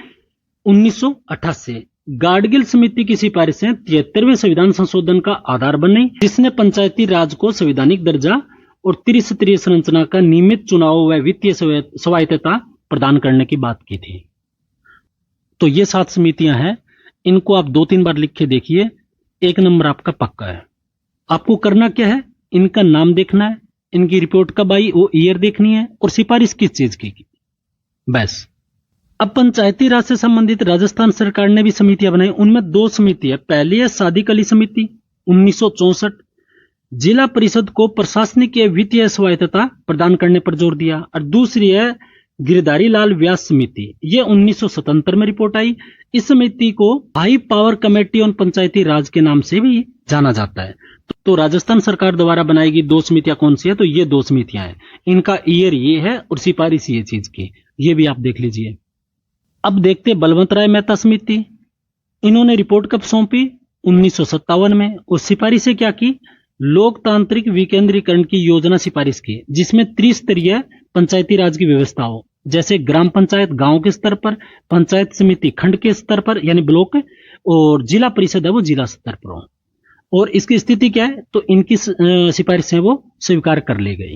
[SPEAKER 1] 1988। गाडगिल समिति की सिफारिशें 73वें संविधान संशोधन का आधार बनी, जिसने पंचायती राज को संवैधानिक दर्जा और त्रिस्तरीय संरचना का नियमित चुनाव व वित्तीय स्वायत्तता प्रदान करने की बात की थी। तो ये 7 समितियां हैं। इनको आप 2-3 बार लिख के देखिए। 1 नंबर आपका पक्का है। आपको करना क्या है? इनका नाम देखना है, इनकी रिपोर्ट कब आई वो ईयर देखनी है, और सिफारिश किस चीज की, बस। अब पंचायती राज से संबंधित राजस्थान सरकार ने भी समितियां बनाई। उनमें 2 समिति है। पहली है सादिक अली समिति, 1964। जिला परिषद को प्रशासनिक या वित्तीय स्वायत्तता प्रदान करने पर जोर दिया। और दूसरी है गिरधारी लाल व्यास समिति, ये 1977 में रिपोर्ट आई। इस समिति को हाई पावर कमेटी ऑन पंचायती राज के नाम से भी जाना जाता है। तो राजस्थान सरकार द्वारा बनाई गई 2 समितियां कौन सी है? तो ये 2 समितियां हैं। इनका ईयर ये है और सिफारिश ये चीज की, ये भी आप देख लीजिए। अब देखते बलवंत राय मेहता समिति, इन्होंने रिपोर्ट कब सौंपी? 1957 में। और सिफारिशें क्या की? लोकतांत्रिक विकेंद्रीकरण की योजना सिफारिश की, जिसमें त्रिस्तरीय पंचायती राज की व्यवस्था हो, जैसे ग्राम पंचायत गांव के स्तर पर, पंचायत समिति खंड के स्तर पर यानी ब्लॉक, और जिला परिषद है वो जिला स्तर पर हो। और इसकी स्थिति क्या है? तो इनकी सिफारिशें वो स्वीकार कर ली गई।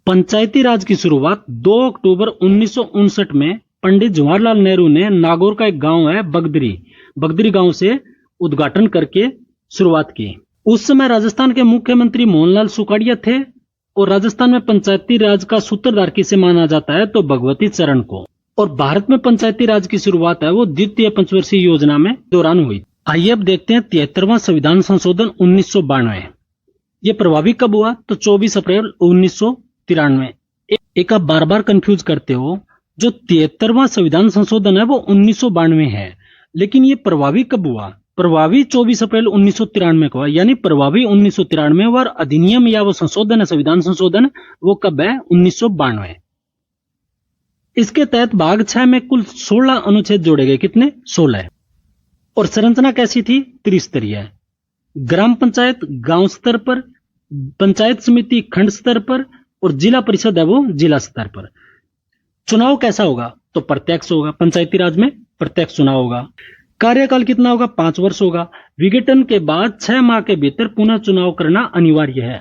[SPEAKER 1] पंचायती राज की शुरुआत 2 अक्टूबर 1959 में पंडित जवाहरलाल नेहरू ने नागौर का एक गांव है बगदरी गांव से उद्घाटन करके शुरुआत की। उस समय राजस्थान के मुख्यमंत्री मोहनलाल सुखाड़िया थे, और राजस्थान में पंचायती राज का सूत्रधार किसे माना जाता है? तो भगवती चरण को। और भारत में पंचायती राज की शुरुआत है वो द्वितीय पंचवर्षीय योजना में दौरान हुई। आइए अब देखते हैं 73वां संविधान संशोधन 1992, ये प्रभावी कब हुआ? तो 24 अप्रैल 1993। एक आप बार बार कंफ्यूज करते हो, जो 73वां संविधान संशोधन है वो 1992 है, लेकिन ये प्रभावी कब हुआ? प्रभावी 24 अप्रैल 1993 को हुआ, यानी प्रभावी 1993 हुआ। और अधिनियम या वो संशोधन है, संविधान संशोधन, वो कब है? 1992। इसके तहत भाग 6 में कुल 16 अनुच्छेद जोड़े गए। कितने? 16। और संरचना कैसी थी? त्रिस्तरीय। ग्राम पंचायत गांव स्तर पर, पंचायत समिति खंड स्तर पर, और जिला परिषद है वो जिला स्तर पर। चुनाव कैसा होगा? तो प्रत्यक्ष होगा। पंचायती राज में प्रत्यक्ष चुनाव होगा। कार्यकाल कितना होगा? 5 वर्ष होगा। विघटन के बाद 6 माह के भीतर पुनः चुनाव करना अनिवार्य है।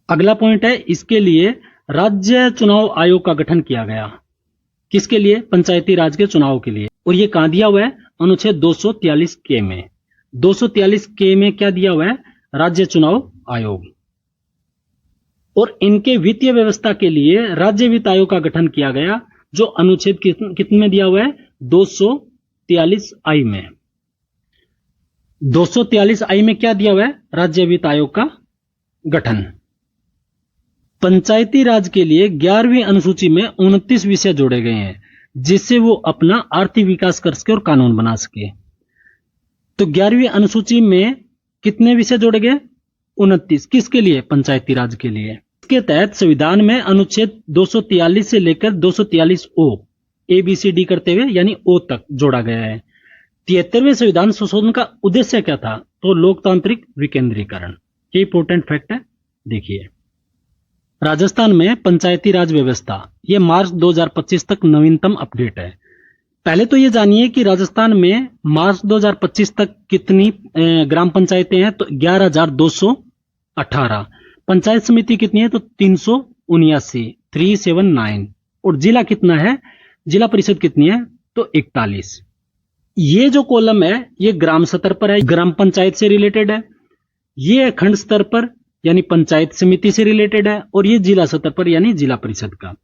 [SPEAKER 1] अगला पॉइंट है, इसके लिए राज्य चुनाव आयोग का गठन किया गया। किसके लिए? पंचायती राज के चुनाव के लिए। और ये कहां दिया हुआ है? अनुच्छेद 243 के में। 243 के में क्या दिया हुआ है? राज्य चुनाव आयोग। और इनके वित्तीय व्यवस्था के लिए राज्य वित्त आयोग का गठन किया गया, जो अनुच्छेद कितने में दिया हुआ है? 243 आई में। 243 आई में क्या दिया हुआ है? राज्य वित्त आयोग का गठन। पंचायती राज के लिए 11वीं अनुसूची में 29 विषय जोड़े गए हैं, जिससे वो अपना आर्थिक विकास कर सके और कानून बना सके। तो 11वीं अनुसूची में कितने विषय जोड़े गए? 29। किसके लिए? पंचायती राज के लिए। इसके तहत संविधान में अनुच्छेद 243 से लेकर 243 ओ ABCD करते हुए यानी ओ तक जोड़ा गया है। 73वें संविधान संशोधन का उद्देश्य क्या था? तो लोकतांत्रिक विकेंद्रीकरण। ये इंपोर्टेंट फैक्ट है, देखिए। राजस्थान में पंचायती राज व्यवस्था, ये मार्च 2025 तक नवीनतम अपडेट है। पहले तो ये जानिए कि राजस्थान में मार्च 2025 तक कितनी ग्राम पंचायतें हैं? तो 11,218। पंचायत समिति कितनी है? तो 379 और जिला कितना है? जिला परिषद कितनी है? तो 41। ये जो कॉलम है ये ग्राम स्तर पर है, ग्राम पंचायत से रिलेटेड है। ये खंड स्तर पर यानी पंचायत समिति से रिलेटेड है, और ये जिला स्तर पर यानी जिला परिषद का।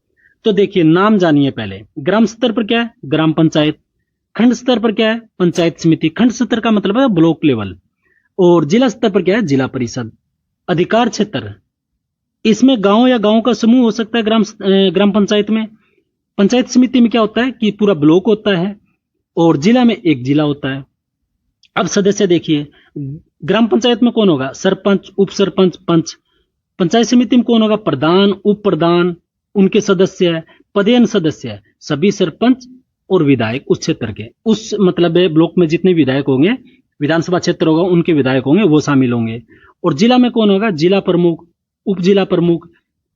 [SPEAKER 1] तो देखिए, नाम जानिए पहले। ग्राम स्तर पर क्या है? ग्राम पंचायत। खंड स्तर पर क्या है? पंचायत समिति। खंड स्तर का मतलब है ब्लॉक लेवल। और जिला स्तर पर क्या है? जिला परिषद। अधिकार क्षेत्र, इसमें गांव या गांव का समूह हो सकता है ग्राम पंचायत में। पंचायत समिति में क्या होता है कि पूरा ब्लॉक होता है, और जिला में एक जिला होता है। अब सदस्य देखिए, ग्राम पंचायत में कौन होगा? सरपंच, उप सरपंच, पंच। पंचायत समिति में कौन होगा? प्रधान, उप प्रधान, उनके सदस्य, पदेन सदस्य, सभी सरपंच और विधायक उस क्षेत्र के, उस मतलब ब्लॉक में जितने विधायक होंगे, विधानसभा क्षेत्र होगा उनके विधायक होंगे, वो शामिल होंगे। और जिला में कौन होगा? जिला प्रमुख, उप जिला प्रमुख,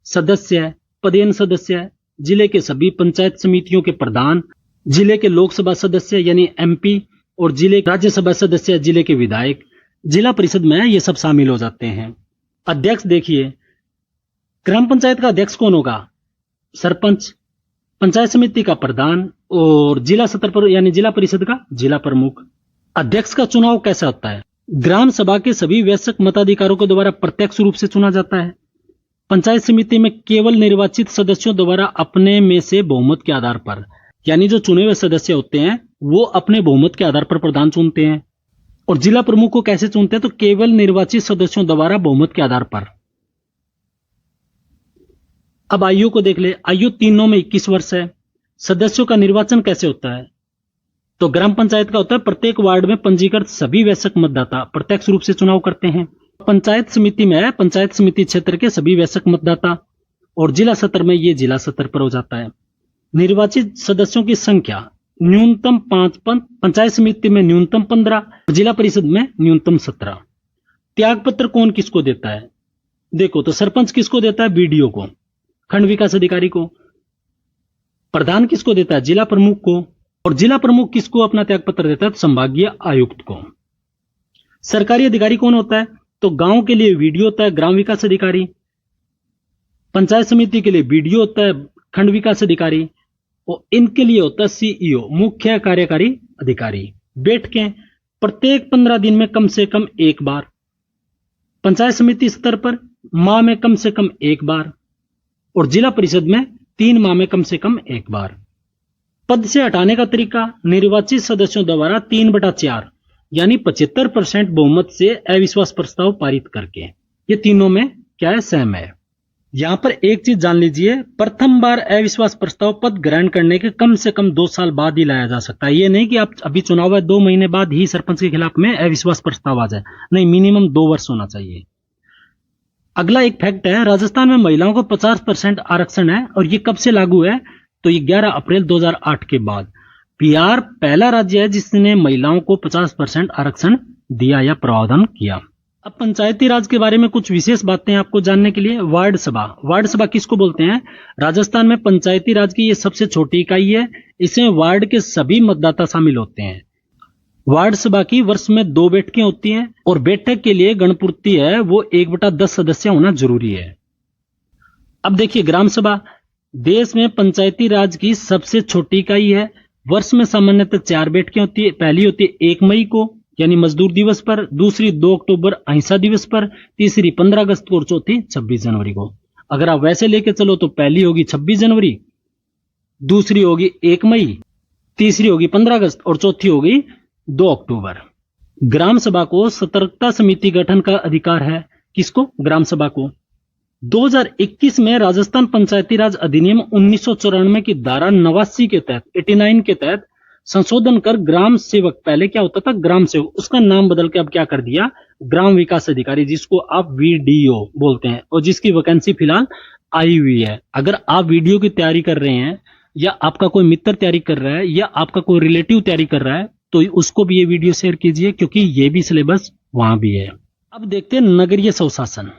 [SPEAKER 1] सदस्य, पदेन सदस्य, जिले के सभी पंचायत समितियों के प्रधान, जिले के लोकसभा सदस्य यानी MP, और जिले राज्यसभा सदस्य, जिले के विधायक। जिला परिषद में ये सब शामिल हो जाते हैं। अध्यक्ष देखिए, ग्राम पंचायत का अध्यक्ष कौन होगा? सरपंच, पंचायत समिति का प्रधान, और जिला स्तर पर यानी जिला परिषद का जिला प्रमुख। अध्यक्ष का चुनाव कैसा होता है? ग्राम सभा के सभी वयस्क मताधिकारों के द्वारा प्रत्यक्ष रूप से चुना जाता है। पंचायत समिति में केवल निर्वाचित सदस्यों द्वारा अपने में से बहुमत के आधार पर, यानी जो चुने हुए सदस्य होते हैं वो अपने बहुमत के आधार पर प्रधान चुनते हैं। और जिला प्रमुख को कैसे चुनते हैं? तो केवल निर्वाचित सदस्यों द्वारा बहुमत के आधार पर। अब आयु को देख ले। आयु 3 में 21 वर्ष है। सदस्यों का निर्वाचन कैसे होता है? तो ग्राम पंचायत का होता है प्रत्येक वार्ड में पंजीकृत सभी वयस्क मतदाता प्रत्यक्ष रूप से चुनाव करते हैं। पंचायत समिति में है पंचायत समिति क्षेत्र के सभी वयस्क मतदाता, और जिला स्तर में ये जिला स्तर पर हो जाता है। निर्वाचित सदस्यों की संख्या न्यूनतम 5, पंचायत समिति में न्यूनतम 15, जिला परिषद में न्यूनतम 17। त्यागपत्र कौन किसको देता है? देखो, तो सरपंच किसको देता है? BDO को, खंड विकास अधिकारी को। प्रधान किसको देता है? जिला प्रमुख को। और जिला प्रमुख किसको अपना त्यागपत्र देता है? तो संभागीय आयुक्त को। सरकारी अधिकारी कौन होता है? तो गांव के लिए VDO होता है, ग्राम विकास अधिकारी। पंचायत समिति के लिए BDO होता है, खंड विकास अधिकारी। और इनके लिए होता है CEO, मुख्य कार्यकारी अधिकारी। बैठकें प्रत्येक 15 दिन में कम से कम एक बार। पंचायत समिति स्तर पर माह में कम से कम एक बार, और जिला परिषद में 3 माह में कम से कम एक बार। पद से हटाने का तरीका, निर्वाचित सदस्यों द्वारा 3/4 यानी 75% बहुमत से अविश्वास प्रस्ताव पारित करके। ये तीनों में क्या है? सेम है। यहां पर एक चीज जान लीजिए, प्रथम बार अविश्वास प्रस्ताव पद ग्रहण करने के कम से कम 2 साल बाद ही लाया जा सकता है। ये नहीं कि आप अभी चुनाव है 2 महीने बाद ही सरपंच के खिलाफ में अविश्वास प्रस्ताव आ जाए, नहीं, मिनिमम 2 वर्ष होना चाहिए। अगला एक फैक्ट है, राजस्थान में महिलाओं को 50% आरक्षण है, और ये कब से लागू है? तो ये 11 अप्रैल 2008 के बाद। बिहार पहला राज्य है जिसने महिलाओं को 50% आरक्षण दिया या प्रावधान किया। अब पंचायती राज के बारे में कुछ विशेष बातें आपको जानने के लिए। वार्ड सभा किसको बोलते हैं? राजस्थान में पंचायती राज की ये सबसे छोटी इकाई है। इसमें वार्ड के सभी मतदाता शामिल होते हैं। वार्ड सभा की वर्ष में 2 बैठकें होती हैं, और बैठक के लिए गणपूर्ति है वो 1/10 सदस्य होना जरूरी है। अब देखिए, ग्राम सभा देश में पंचायती राज की सबसे छोटी इकाई है। वर्ष में सामान्यतः 4 बैठकें होती है। पहली होती है 1 मई को यानी मजदूर दिवस पर, दूसरी 2 अक्टूबर अहिंसा दिवस पर, तीसरी 15 अगस्त को, और चौथी 26 जनवरी को। अगर आप वैसे लेके चलो तो पहली होगी 26 जनवरी, दूसरी होगी 1 मई, तीसरी होगी 15 अगस्त, और चौथी होगी 2 अक्टूबर। ग्राम सभा को सतर्कता समिति गठन का अधिकार है। किसको? ग्राम सभा को। 2021 में राजस्थान पंचायती राज अधिनियम 1994 की धारा 89 के तहत 89 के तहत संशोधन कर ग्राम सेवक, पहले क्या होता था ग्राम सेवक, उसका नाम बदल के अब क्या कर दिया ग्राम विकास अधिकारी, जिसको आप वीडीओ बोलते हैं, और जिसकी वैकेंसी फिलहाल आई हुई है। अगर आप वीडियो की तैयारी कर रहे हैं या आपका कोई मित्र तैयारी कर रहा है या आपका कोई रिलेटिव तैयारी कर रहा है तो उसको भी ये वीडियो शेयर कीजिए, क्योंकि ये भी सिलेबस वहां भी है। अब देखते हैं नगरीय स्वशासन।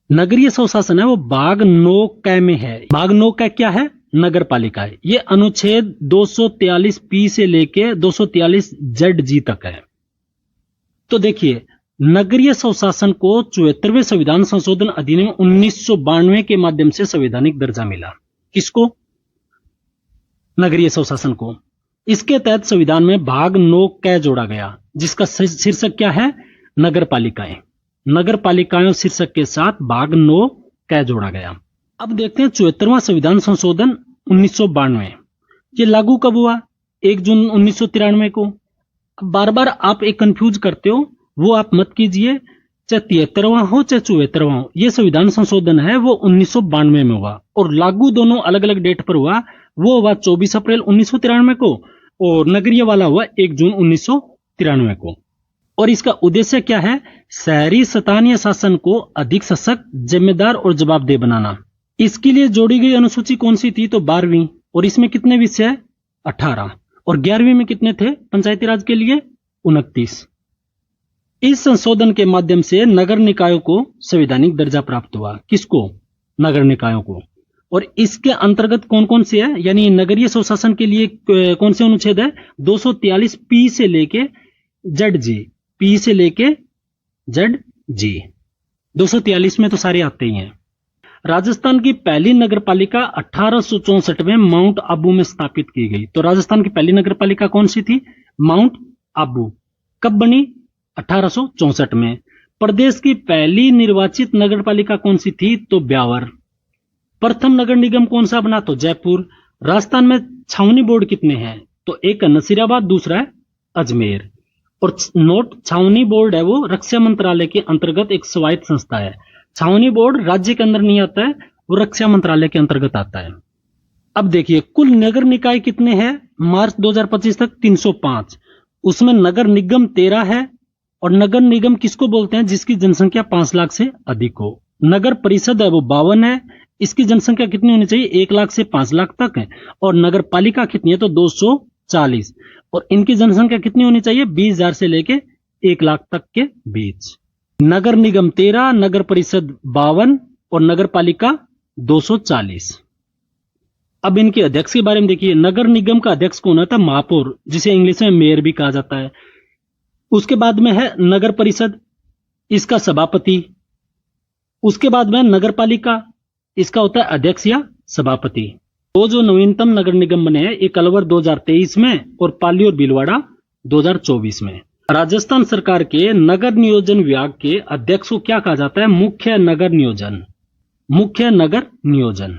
[SPEAKER 1] नगरीय स्वशासन है वो भाग 9 क में है। भाग 9 क क्या है? नगर पालिका है। ये अनुच्छेद 243 पी से लेके 243 जेड जी तक है। तो देखिए, नगरीय स्वशासन को 74वें संविधान संशोधन अधिनियम 1992 के माध्यम से संवैधानिक दर्जा मिला। किसको? नगरीय स्वशासन को। इसके तहत संविधान में भाग 9 क जोड़ा गया, जिसका शीर्षक क्या है? नगर पालिकाएं। नगर पालिकाओं शीर्षक के साथ भाग 9 क जोड़ा गया। अब देखते हैं 74वां संविधान संशोधन 1992। ये लागू कब हुआ? 1 जून 1993 को। अब बार बार आप एक कंफ्यूज करते हो, वो आप मत कीजिए, चाहे 73वां हो चाहे 74वां हो। ये संविधान संशोधन है वो 1992 में हुआ, और लागू दोनों अलग अलग डेट पर हुआ। वो हुआ 24 अप्रैल 1993 को, और नगरीय वाला हुआ 1 जून 1993 को। और इसका उद्देश्य क्या है? शहरी स्थानीय शासन को अधिक सशक्त, जिम्मेदार और जवाबदेह बनाना। इसके लिए जोड़ी गई अनुसूची कौन सी थी? तो 12वीं। और इसमें कितने विषय? 18। और 11वीं में कितने थे पंचायती राज के लिए? 29। इस संशोधन के माध्यम से नगर निकायों को संवैधानिक दर्जा प्राप्त हुआ। किसको? नगर निकायों को। और इसके अंतर्गत कौन कौन से है? यानी नगरीय स्वशासन के लिए कौन से अनुच्छेद है? 243 पी से लेके जेड जी। पी से लेके जेड जी। 243 में तो सारे आते ही हैं। राजस्थान की पहली नगरपालिका 1864 में माउंट आबू में स्थापित की गई। तो राजस्थान की पहली नगरपालिका कौन सी थी? माउंट आबू। कब बनी? 1864 में। प्रदेश की पहली निर्वाचित नगरपालिका कौन सी थी? तो ब्यावर। प्रथम नगर निगम कौन सा बना? तो जयपुर। राजस्थान में छावनी बोर्ड कितने हैं? तो एक है नसीराबाद, दूसरा है अजमेर। और नोट, छावनी बोर्ड है वो रक्षा मंत्रालय के अंतर्गत एक स्वायत्त संस्था है। छावनी बोर्ड राज्य के अंदर नहीं आता है, वो रक्षा मंत्रालय के अंतर्गत आता है। अब देखिए, कुल नगर निकाय कितने हैं मार्च 2025 तक? 305। उसमें नगर निगम 13 है। और नगर निगम किसको बोलते हैं? जिसकी जनसंख्या 5 लाख से अधिक हो। नगर परिषद है वो 52 है। इसकी जनसंख्या कितनी होनी चाहिए? 1 लाख से 5 लाख तक है। और नगर पालिका कितनी है? तो 240। और इनकी जनसंख्या कितनी होनी चाहिए? 20,000 से लेके 1 लाख तक के बीच। नगर निगम 13, नगर परिषद 52 और नगर पालिका 240। अब इनके अध्यक्ष के बारे में देखिए। नगर निगम का अध्यक्ष कौन होता है? महापौर, जिसे इंग्लिश में मेयर भी कहा जाता है। उसके बाद में है नगर परिषद, इसका सभापति। उसके बाद में नगर पालिका, इसका होता है अध्यक्ष या सभापति। वो जो नवीनतम नगर निगम बने हैं, एक अलवर 2023 में और पाली और भीलवाड़ा 2024 में। राजस्थान सरकार के नगर नियोजन विभाग के अध्यक्ष को क्या कहा जाता है? मुख्य नगर नियोजन। मुख्य नगर नियोजन।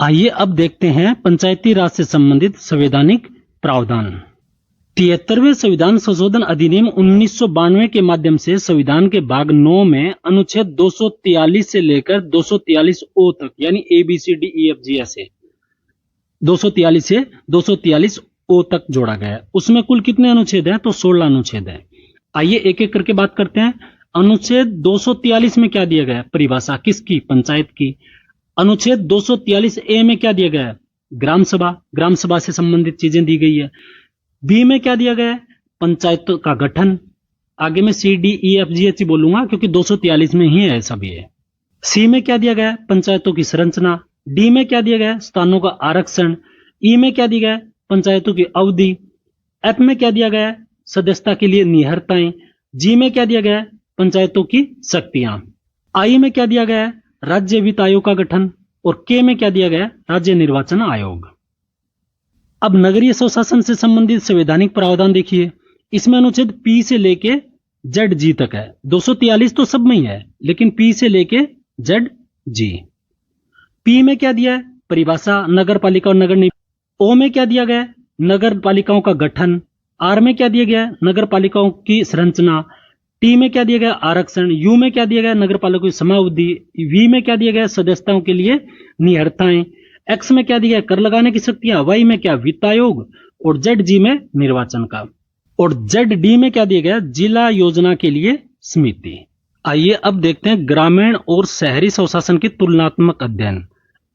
[SPEAKER 1] आइए अब देखते हैं पंचायती राज से संबंधित संवैधानिक प्रावधान। 73वें संविधान संशोधन अधिनियम 1992 के माध्यम से संविधान के भाग 9 में अनुच्छेद 243 से लेकर 243 ओ तक, यानी ABCDEFG ऐसे 243 से 243 ओ तक जोड़ा गया है। उसमें कुल कितने अनुच्छेद हैं? तो 16 अनुच्छेद हैं। आइए एक एक करके बात करते हैं। अनुच्छेद 243 में क्या दिया गया है? परिभाषा किसकी? पंचायत की। अनुच्छेद 243 ए में क्या दिया गया है? ग्राम सभा। ग्राम सभा से संबंधित चीजें दी गई है। बी में क्या दिया गया है? पंचायतों का गठन। आगे में CDEFGH बोलूंगा क्योंकि 243 में ही है सभी है। सी में क्या दिया गया है? पंचायतों की संरचना। डी में क्या दिया गया है? स्थानों का आरक्षण। ई में क्या दिया गया है? पंचायतों की अवधि। एफ में क्या दिया गया है? सदस्यता के लिए निहरताएं। जी में क्या दिया गया है? पंचायतों की शक्तियां। आई में क्या दिया गया है? राज्य वित्त आयोग का गठन। और के में क्या दिया गया है? राज्य निर्वाचन आयोग। अब नगरीय स्वशासन से संबंधित संवैधानिक प्रावधान देखिए। इसमें अनुच्छेद पी से लेके जेड जी तक है। 243 तो सब में ही है, लेकिन पी से लेके जेड जी। पी में क्या दिया है? परिभाषा, नगर पालिका और नगर निगम। ओ में क्या दिया गया है? नगर पालिकाओं का गठन। आर में क्या दिया गया है, नगर पालिकाओं की संरचना। टी में क्या दिया गया, आरक्षण। यू में क्या दिया गया, नगर पालिकाओं की समावधि। वी में क्या दिया गया, सदस्यताओं के लिए निहरताएं। एक्स में क्या दिया गया, कर लगाने की शक्तियां। वाई में क्या, वित्त आयोग। और जेड जी में निर्वाचन का। और जेड डी में क्या दिया गया, जिला योजना के लिए समिति। आइए अब देखते हैं ग्रामीण और शहरी स्वशासन की तुलनात्मक अध्ययन।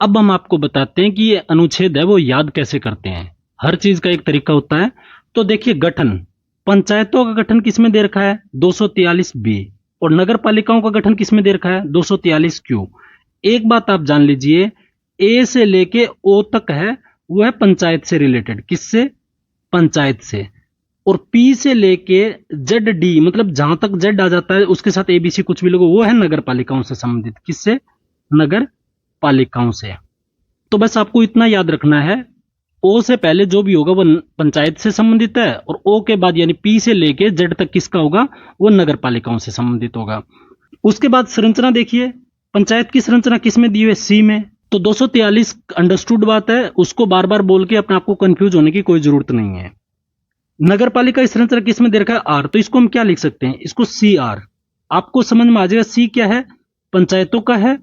[SPEAKER 1] अब हम आपको बताते हैं कि ये अनुच्छेद है वो याद कैसे करते हैं। हर चीज का एक तरीका होता है। तो देखिए, गठन, पंचायतों का गठन किसमें दे रखा है, 243 बी। और नगर पालिकाओं का गठन किसमें दे रखा है, 243 क्यू। एक बात आप जान लीजिए, ए से लेके ओ तक है वो है पंचायत से रिलेटेड। किससे, पंचायत से। और पी से लेके जेड डी, मतलब जहां तक जेड आ जाता है उसके साथ एबीसी कुछ भी लोगो, वो है नगर पालिकाओं से संबंधित। किससे, नगर पालिकाओं से। तो बस आपको इतना याद रखना है, ओ से पहले जो भी होगा वो पंचायत से संबंधित है, और ओ के बाद यानी पी से लेके जेड तक किसका होगा, वो नगर पालिकाओं से संबंधित होगा। उसके बाद संरचना देखिए, पंचायत की संरचना किसमें दी हुई है, सी में। तो 243 अंडरस्टूड बात है, उसको बार बार बोल के अपने आपको कंफ्यूज होने की कोई जरूरत नहीं है। नगर पालिका की संरचना किसमें दे रखा है, आर। तो इसको हम क्या लिख सकते हैं, इसको सी आर। आपको समझ में आ जाएगा सी क्या है, पंचायतों का है,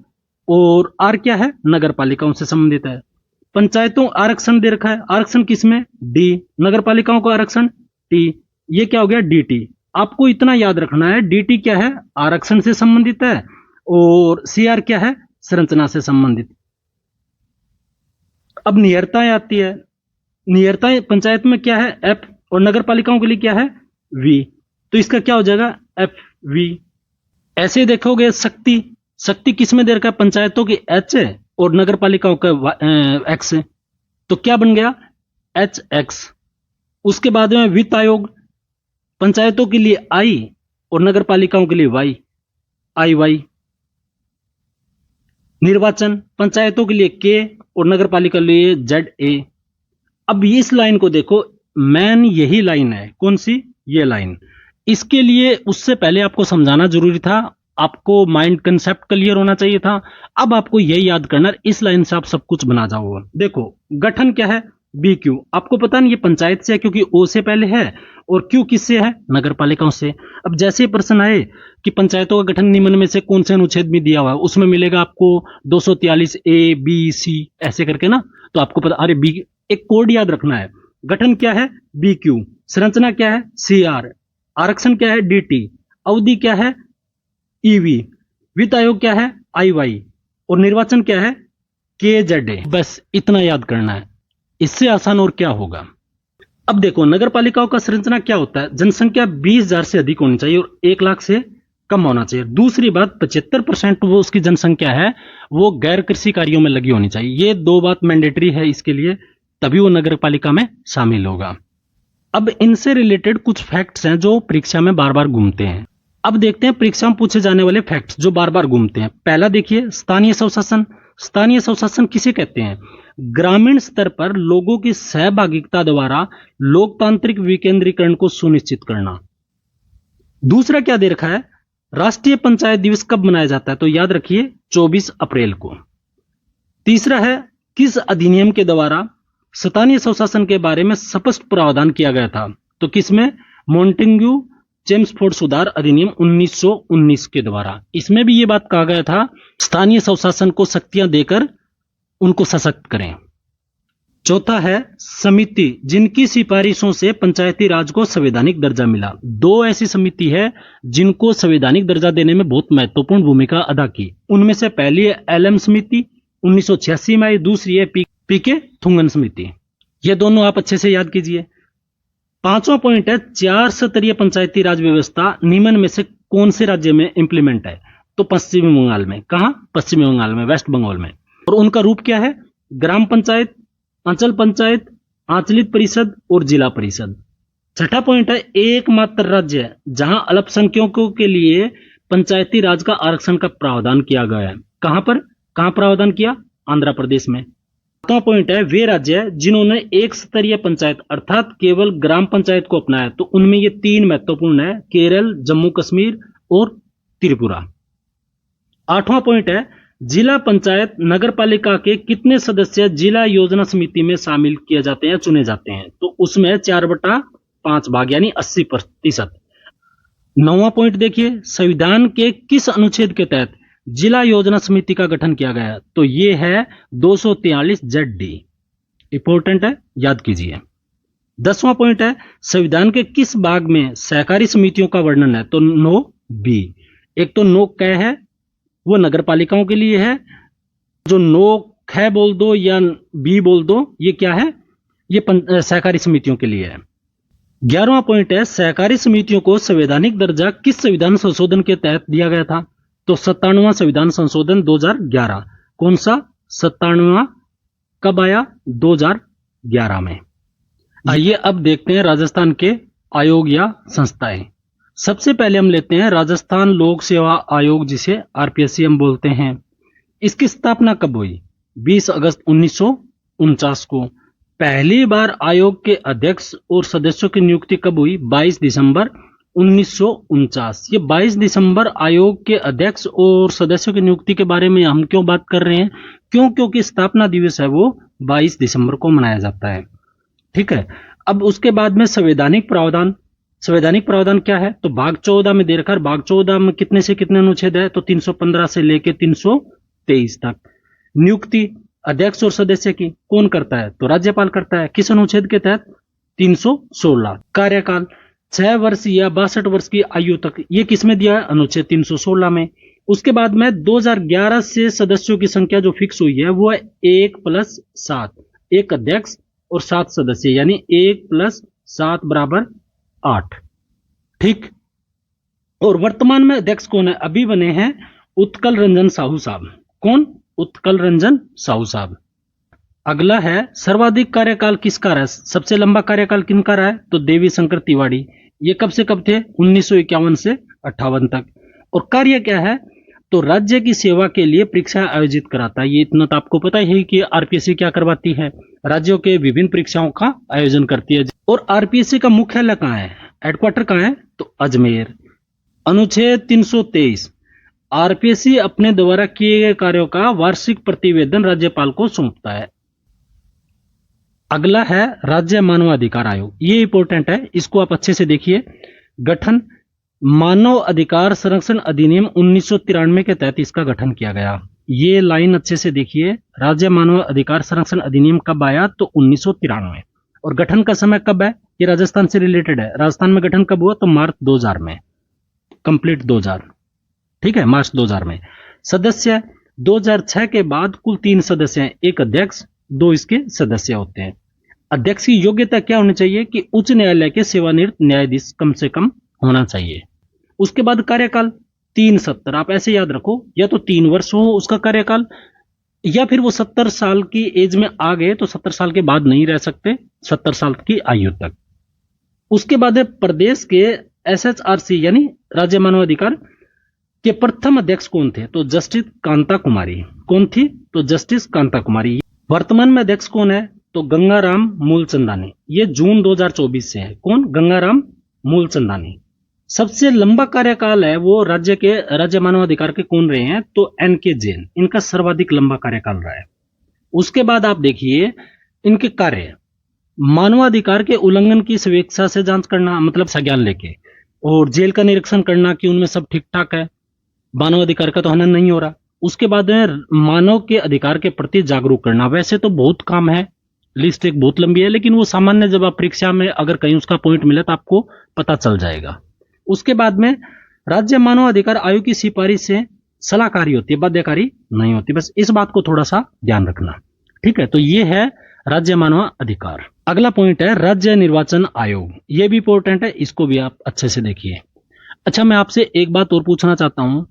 [SPEAKER 1] और आर क्या है, नगर पालिकाओं से संबंधित है। पंचायतों आरक्षण दे रखा है, आरक्षण किसमें, डी। नगर पालिकाओं का आरक्षण, टी। ये क्या हो गया, डीटी। आपको इतना याद रखना है, डीटी क्या है, आरक्षण से संबंधित है, और सीआर क्या है, संरचना से संबंधित। अब नियरताएं आती है। नियरताएं पंचायत में क्या है, एफ। और नगर पालिकाओं के लिए क्या है, वी। तो इसका क्या हो जाएगा, एफ वी। ऐसे देखोगे, शक्ति, शक्ति किसमें दे रखा है, पंचायतों की एच है, और नगर पालिकाओं का एक्स है। तो क्या बन गया, एच एक्स। उसके बाद में वित्त आयोग, पंचायतों के लिए आई और नगर पालिकाओं के लिए वाई, आई वाई। निर्वाचन, पंचायतों के लिए के और नगर पालिका के लिए जेड ए। अब इस लाइन को देखो, मैन यही लाइन है, कौन सी, ये लाइन। इसके लिए उससे पहले आपको समझाना जरूरी था, आपको माइंड कंसेप्ट क्लियर होना चाहिए था। अब आपको यही याद करना, इस लाइन से आप सब कुछ बना जाओगे। देखो, गठन क्या है, बी क्यू। आपको पता नहीं ये पंचायत से है क्योंकि ओ से पहले है, और क्यू किससे है, नगर पालिकाओं से। अब जैसे प्रश्न आए कि पंचायतों का गठन निम्न में से कौन से अनुच्छेद में दिया हुआ है, उसमें मिलेगा आपको 243 ए बी सी ऐसे करके ना। तो आपको पता, अरे बी, एक कोड याद रखना है। गठन क्या है, बी क्यू। संरचना क्या है, सी आर। आरक्षण क्या है, डी। अवधि क्या है, ईवी। वित्त आयोग क्या है, आई वाई। और निर्वाचन क्या है, के जेड ए। बस इतना याद करना है, इससे आसान और क्या होगा। अब देखो, नगर पालिकाओं का संरचना क्या होता है, जनसंख्या 20,000 से अधिक होनी चाहिए और 1 लाख से कम होना चाहिए। दूसरी बात, 75% वो उसकी जनसंख्या है वो गैर कृषि कार्यों में लगी होनी चाहिए। ये दो बात मैंडेटरी है इसके लिए, तभी वो नगर पालिका में शामिल होगा। अब इनसे रिलेटेड कुछ फैक्ट्स हैं जो परीक्षा में बार बार घूमते हैं। अब देखते हैं परीक्षा में पूछे जाने वाले फैक्ट्स जो बार बार घूमते हैं। पहला देखिए, स्थानीय स्वशासन। स्थानीय स्वशासन किसे कहते हैं, ग्रामीण स्तर पर लोगों की सहभागिता द्वारा लोकतांत्रिक विकेंद्रीकरण को सुनिश्चित करना। दूसरा क्या दे रखा है, राष्ट्रीय पंचायत दिवस कब मनाया जाता है, तो याद रखिए 24 अप्रैल को। तीसरा है, किस अधिनियम के द्वारा स्थानीय स्वशासन के बारे में स्पष्ट प्रावधान किया गया था, तो किसमें, मॉन्टेग्यू चेम्सफोर्ड सुधार अधिनियम 1919 के द्वारा। इसमें भी ये बात कहा गया था, स्थानीय स्वशासन को शक्तियां देकर उनको सशक्त करें। चौथा है, समिति जिनकी सिफारिशों से पंचायती राज को संवैधानिक दर्जा मिला। दो ऐसी समिति है जिनको संवैधानिक दर्जा देने में बहुत महत्वपूर्ण भूमिका अदा की। उनमें से पहली है एलएम समिति 1986 में आई, दूसरी है पीके थुंगन समिति। ये दोनों आप अच्छे से याद कीजिए। पांचवा पॉइंट है, 4 स्तरीय पंचायती राज व्यवस्था निम्न में से कौन से राज्य में इंप्लीमेंट है, तो पश्चिमी बंगाल में। कहां, पश्चिमी बंगाल में, वेस्ट बंगाल में। और उनका रूप क्या है, ग्राम पंचायत, अंचल पंचायत, आंचलिक परिषद और जिला परिषद। छठा पॉइंट है, एकमात्र राज्य जहां अल्पसंख्यकों के लिए पंचायती राज का आरक्षण का प्रावधान किया गया है। कहां पर, कहां प्रावधान किया, आंध्र प्रदेश में। सातवां पॉइंट है, वे राज्य जिन्होंने एक स्तरीय पंचायत अर्थात केवल ग्राम पंचायत को अपनाया, तो उनमें ये 3 महत्वपूर्ण है, केरल, जम्मू कश्मीर और त्रिपुरा। आठवां पॉइंट है, जिला पंचायत नगर पालिका के कितने सदस्य जिला योजना समिति में शामिल किए जाते हैं, चुने जाते हैं, तो उसमें 4/5 5 भाग यानी 80%। 9वां पॉइंट देखिए, संविधान के किस अनुच्छेद के तहत जिला योजना समिति का गठन किया गया? तो ये है 243 ZD। इंपॉर्टेंट है, याद कीजिए। 10वां पॉइंट है, संविधान के किस भाग में सहकारी समितियों का वर्णन है? तो 9B। एक तो 9 क है, वो नगर पालिकाओं के लिए है। जो 9 ख बोल दो या बी बोल दो, ये क्या है? ये सहकारी समितियों के लिए है। 11वां पॉइंट है, सहकारी समितियों को संवैधानिक दर्जा किस संविधान संशोधन के तहत दिया गया था? तो 97वां संविधान संशोधन 2011। कौन सा 97वां? कब आया? 2011 में। आइए अब देखते हैं राजस्थान के आयोग या संस्थाएं। सबसे पहले हम लेते हैं राजस्थान लोक सेवा आयोग, जिसे आरपीएससी हम बोलते हैं। इसकी स्थापना कब हुई? 20 अगस्त 1949 को। पहली बार आयोग के अध्यक्ष और सदस्यों की नियुक्ति कब हुई? 22 दिसंबर 1949। ये 22 दिसंबर आयोग के अध्यक्ष और सदस्यों की नियुक्ति के बारे में हम क्यों बात कर रहे हैं? क्योंकि स्थापना दिवस है वो 22 दिसंबर को मनाया जाता है। ठीक है। अब उसके बाद में संवैधानिक प्रावधान। संवैधानिक प्रावधान क्या है? तो भाग 14 में दे रखा है। भाग 14 में कितने से कितने अनुच्छेद है? तो 315 से लेके 323 तक। नियुक्ति अध्यक्ष और सदस्य की कौन करता है? तो राज्यपाल करता है। किस अनुच्छेद के तहत? 316। कार्यकाल 6 वर्ष या 62 वर्ष की आयु तक, ये किसमें दिया है? अनुच्छेद 316 में। उसके बाद में 2011 से सदस्यों की संख्या जो फिक्स हुई है वो है 1+7। एक अध्यक्ष और 7 सदस्य, यानी 1+7 = 8। ठीक। और वर्तमान में अध्यक्ष कौन है? अभी बने हैं उत्कल रंजन साहू साहब। कौन? उत्कल रंजन साहू साहब। अगला है सर्वाधिक कार्यकाल किसका रहा है? सबसे लंबा कार्यकाल किनका रहा है? तो देवी शंकर तिवारी। ये कब से कब थे? 1951 से 58 तक। और कार्य क्या है? तो राज्य की सेवा के लिए परीक्षा आयोजित कराता है। ये इतना तो आपको पता ही कि आरपीएससी क्या करवाती है, राज्यों के विभिन्न परीक्षाओं का आयोजन करती है। और आरपीएससी का मुख्यालय कहाँ है? हेडक्वार्टर कहाँ है? तो अजमेर। अनुच्छेद 323, आरपीएससी अपने द्वारा किए गए कार्यों का वार्षिक प्रतिवेदन राज्यपाल को सौंपता है। अगला है राज्य मानवाधिकार आयोग। ये इंपॉर्टेंट है, इसको आप अच्छे से देखिए। गठन मानव अधिकार संरक्षण अधिनियम 1993 के तहत इसका गठन किया गया। ये लाइन अच्छे से देखिए। राज्य मानव अधिकार संरक्षण अधिनियम कब आया? तो 1993। और गठन का समय कब है? ये राजस्थान से रिलेटेड है। राजस्थान में गठन कब हुआ? तो मार्च 2000 में, कंप्लीट 2000। ठीक है, मार्च 2000 में। सदस्य 2006 के बाद कुल 3 सदस्य हैं। एक अध्यक्ष, 2 इसके सदस्य होते हैं। अध्यक्ष की योग्यता क्या होनी चाहिए? कि उच्च न्यायालय के सेवानिवृत्त न्यायाधीश कम से कम होना चाहिए। उसके बाद कार्यकाल 3 सत्र, आप ऐसे याद रखो, या तो 3 वर्ष हो उसका कार्यकाल, या फिर वो 70 साल की एज में आ गए तो 70 साल के बाद नहीं रह सकते, 70 साल की आयु तक। उसके बाद है प्रदेश के एसएचआरसी यानी राज्य मानवाधिकार के प्रथम अध्यक्ष कौन थे? तो जस्टिस कांता कुमारी। कौन थी? तो जस्टिस कांता कुमारी। वर्तमान में अध्यक्ष कौन है? तो गंगाराम मूलचंदानी। ये जून 2024 से है। कौन? गंगाराम मूलचंदानी। सबसे लंबा कार्यकाल है वो राज्य मानवाधिकार के कौन रहे हैं? तो एनके जैन। इनका सर्वाधिक लंबा कार्यकाल रहा है। उसके बाद आप देखिए इनके कार्य, मानवाधिकार के उल्लंघन की स्वेच्छा से जांच करना, मतलब संज्ञान लेके, और जेल का निरीक्षण करना कि उनमें सब ठीक ठाक है, मानवाधिकार का तो हनन नहीं हो रहा। उसके बाद में मानव के अधिकार के प्रति जागरूक करना। वैसे तो बहुत काम है, लिस्ट एक बहुत लंबी है, लेकिन वो सामान्य जब आप परीक्षा में अगर कहीं उसका पॉइंट मिले तो आपको पता चल जाएगा। उसके बाद में राज्य मानव अधिकार आयोग की सिफारिश से सलाहकारी होती है, बाध्यकारी नहीं होती। बस इस बात को थोड़ा सा ध्यान रखना। ठीक है, तो ये है राज्य मानव अधिकार। अगला पॉइंट है राज्य निर्वाचन आयोग। ये भी इंपॉर्टेंट है, इसको भी आप अच्छे से देखिए। अच्छा, मैं आपसे एक बात और पूछना चाहता हूं।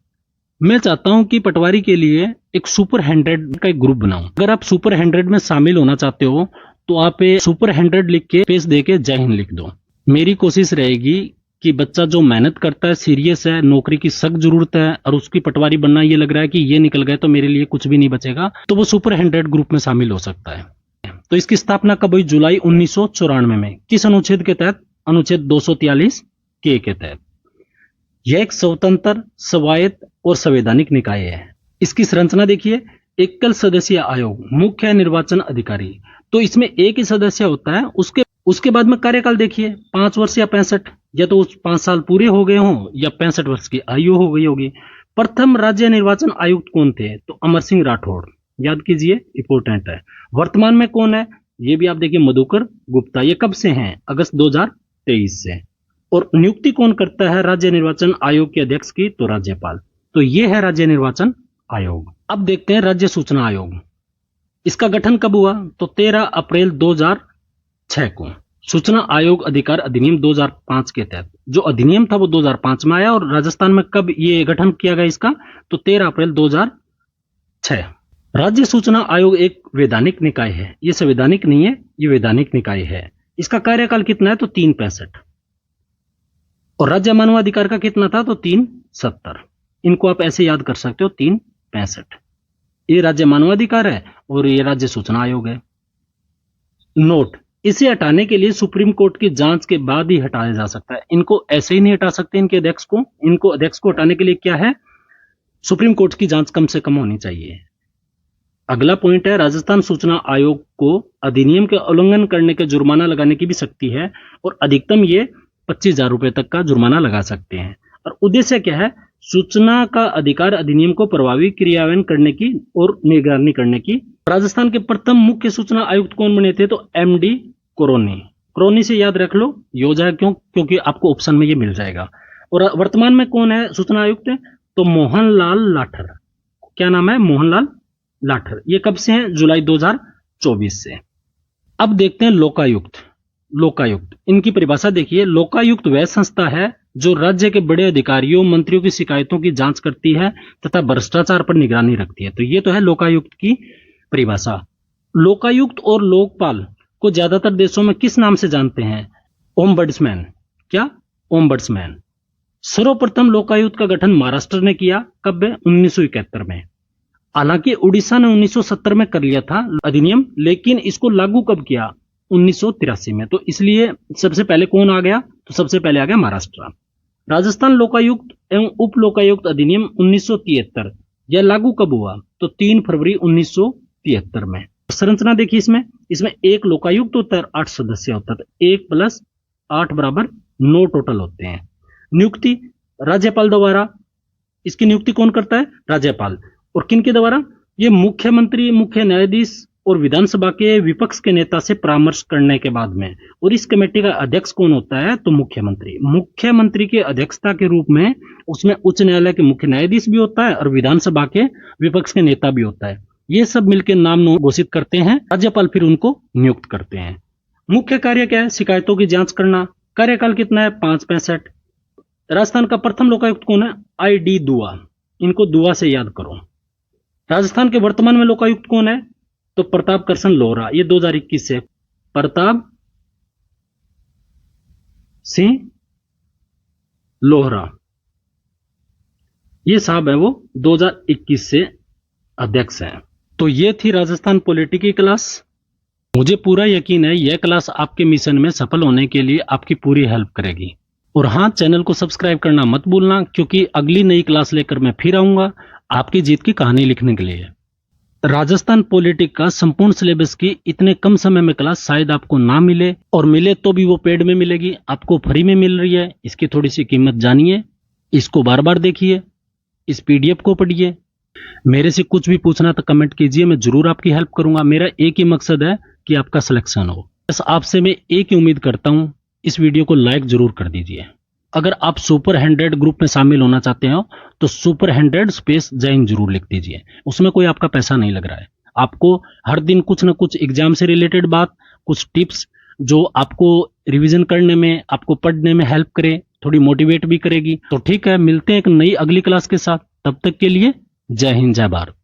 [SPEAKER 1] मैं चाहता हूं कि पटवारी के लिए एक सुपर 100 का एक ग्रुप बनाऊं। अगर आप सुपर 100 में शामिल होना चाहते हो तो आप सुपर 100 लिख के पेज दे के जय हिंद लिख दो। मेरी कोशिश रहेगी कि बच्चा जो मेहनत करता है, सीरियस है, नौकरी की सख्त जरूरत है, और उसकी पटवारी बनना ये लग रहा है कि ये निकल गए तो मेरे लिए कुछ भी नहीं बचेगा, तो वो सुपर 100 ग्रुप में शामिल हो सकता है। तो इसकी स्थापना कब हुई? जुलाई 1994 में। किस अनुच्छेद के तहत? अनुच्छेद 243 के तहत। यह एक स्वतंत्र, स्वायत्त और संवैधानिक निकाय है। इसकी संरचना देखिए। एकल सदस्यीय आयोग, मुख्य निर्वाचन अधिकारी। तो इसमें एक ही सदस्य होता है, उसके बाद में कार्यकाल देखिए 5 वर्ष या 65, या तो उस 5 साल पूरे हो गए हों या 65 वर्ष की आयु हो गई होगी। प्रथम राज्य निर्वाचन आयुक्त कौन थे? तो अमर सिंह राठौड़, याद कीजिए, इंपोर्टेंट है। वर्तमान में कौन है? ये भी आप देखिए, मधुकर गुप्ता। ये कब से हैं? अगस्त 2023 से। और नियुक्ति कौन करता है राज्य निर्वाचन आयोग के अध्यक्ष की? तो राज्यपाल। तो ये है राज्य निर्वाचन आयोग। अब देखते हैं राज्य सूचना आयोग। इसका गठन कब हुआ? तो 13 अप्रैल 2006 को सूचना आयोग अधिकार अधिनियम 2005 के तहत, जो अधिनियम था वो 2005 में आया। और राजस्थान में कब ये गठन किया गया इसका? तो 13 अप्रैल 2006। राज्य सूचना आयोग एक वैधानिक निकाय है, ये संवैधानिक नहीं है, ये वैधानिक निकाय है। इसका कार्यकाल कितना है? तो 365। और राज्य मानवाधिकार का कितना था? तो 370। इनको आप ऐसे याद कर सकते हो, 365। ये राज्य मानवाधिकार है और ये राज्य सूचना आयोग है। नोट, इसे हटाने के लिए सुप्रीम कोर्ट की जांच के बाद ही हटाया जा सकता है। इनको ऐसे ही नहीं हटा सकते, इनके अध्यक्ष को। इनको अध्यक्ष को हटाने के लिए क्या है? सुप्रीम कोर्ट की जांच कम से कम होनी चाहिए। अगला पॉइंट है, राजस्थान सूचना आयोग को अधिनियम के उल्लंघन करने के जुर्माना लगाने की भी शक्ति है और अधिकतम ये 25,000 रुपए तक का जुर्माना लगा सकते हैं। और उद्देश्य क्या है? सूचना का अधिकार अधिनियम को प्रभावी क्रियान्वयन करने की और निगरानी करने की। राजस्थान के प्रथम मुख्य सूचना आयुक्त कौन बने थे? तो एमडी कोरोनी। कोरोनी से याद रख लो, ये हो जाए क्यों? क्योंकि आपको ऑप्शन में ये मिल जाएगा। और वर्तमान में कौन है सूचना आयुक्त? तो मोहनलाल लाठर। क्या नाम है? मोहनलाल लाठर। ये कब से हैं? जुलाई 2024 से। अब देखते हैं लोकायुक्त। लोकायुक्त, इनकी परिभाषा देखिए। लोकायुक्त वह संस्था है जो राज्य के बड़े अधिकारियों मंत्रियों की शिकायतों की जांच करती है तथा भ्रष्टाचार पर निगरानी रखती है। तो ये तो है लोकायुक्त की परिभाषा। लोकायुक्त और लोकपाल को ज्यादातर देशों में किस नाम से जानते हैं? ओम्बड्समैन। क्या? ओम्बड्समैन। सर्वप्रथम लोकायुक्त का गठन महाराष्ट्र ने किया। कब? 1971 में। हालांकि उड़ीसा ने 1970 में कर लिया था अधिनियम, लेकिन इसको लागू कब किया? 1983 में। तो इसलिए सबसे पहले कौन आ गया? तो सबसे पहले आ गया महाराष्ट्र। राजस्थान लोकायुक्त एवं उप लोकायुक्त अधिनियम 1973, यह लागू कब हुआ? तो 3 फरवरी 1973 में। संरचना देखिए इसमें एक लोकायुक्त होता है, 8 सदस्य होता है। 1 + 8 = 9 टोटल होते हैं। नियुक्ति राज्यपाल द्वारा। इसकी नियुक्ति कौन करता है? राज्यपाल। और किन के द्वारा? ये मुख्यमंत्री, मुख्य न्यायाधीश और विधानसभा के विपक्ष के नेता से परामर्श करने के बाद में। और इस कमेटी का अध्यक्ष कौन होता है? तो मुख्यमंत्री। मुख्यमंत्री के अध्यक्षता के रूप में उसमें उच्च न्यायालय के मुख्य न्यायाधीश भी होता है और विधानसभा के विपक्ष के नेता भी होता है। ये सब मिलकर नाम घोषित करते हैं, राज्यपाल फिर उनको नियुक्त करते हैं। मुख्य कार्य क्या है? शिकायतों की जांच करना। कार्यकाल कितना है? 565। राजस्थान का प्रथम लोकायुक्त कौन है? ID दुआ। इनको दुआ से याद करो। राजस्थान के वर्तमान में लोकायुक्त कौन है? तो प्रताप कृष्ण लोहरा। ये 2021 से। प्रताप सिंह लोहरा, ये साहब है वो 2021 से अध्यक्ष हैं। तो ये थी राजस्थान पॉलिटी की क्लास। मुझे पूरा यकीन है यह क्लास आपके मिशन में सफल होने के लिए आपकी पूरी हेल्प करेगी। और हाँ, चैनल को सब्सक्राइब करना मत भूलना, क्योंकि अगली नई क्लास लेकर मैं फिर आऊंगा आपकी जीत की कहानी लिखने के लिए। राजस्थान पॉलिटिक्स का संपूर्ण सिलेबस की इतने कम समय में क्लास शायद आपको ना मिले, और मिले तो भी वो पेड में मिलेगी, आपको फ्री में मिल रही है। इसकी थोड़ी सी कीमत जानिए, इसको बार बार देखिए, इस PDF को पढ़िए। मेरे से कुछ भी पूछना तो कमेंट कीजिए, मैं जरूर आपकी हेल्प करूंगा। मेरा एक ही मकसद है कि आपका सिलेक्शन हो। बस आपसे मैं एक ही उम्मीद करता हूं, इस वीडियो को लाइक जरूर कर दीजिए। अगर आप सुपर 100 ग्रुप में शामिल होना चाहते हो तो सुपर 100 स्पेस जैन जरूर लिख दीजिए। उसमें कोई आपका पैसा नहीं लग रहा है। आपको हर दिन कुछ ना कुछ एग्जाम से रिलेटेड बात, कुछ टिप्स जो आपको रिवीजन करने में, आपको पढ़ने में हेल्प करे, थोड़ी मोटिवेट भी करेगी। तो ठीक है, मिलते हैं एक नई अगली क्लास के साथ। तब तक के लिए जय हिंद, जय भारत।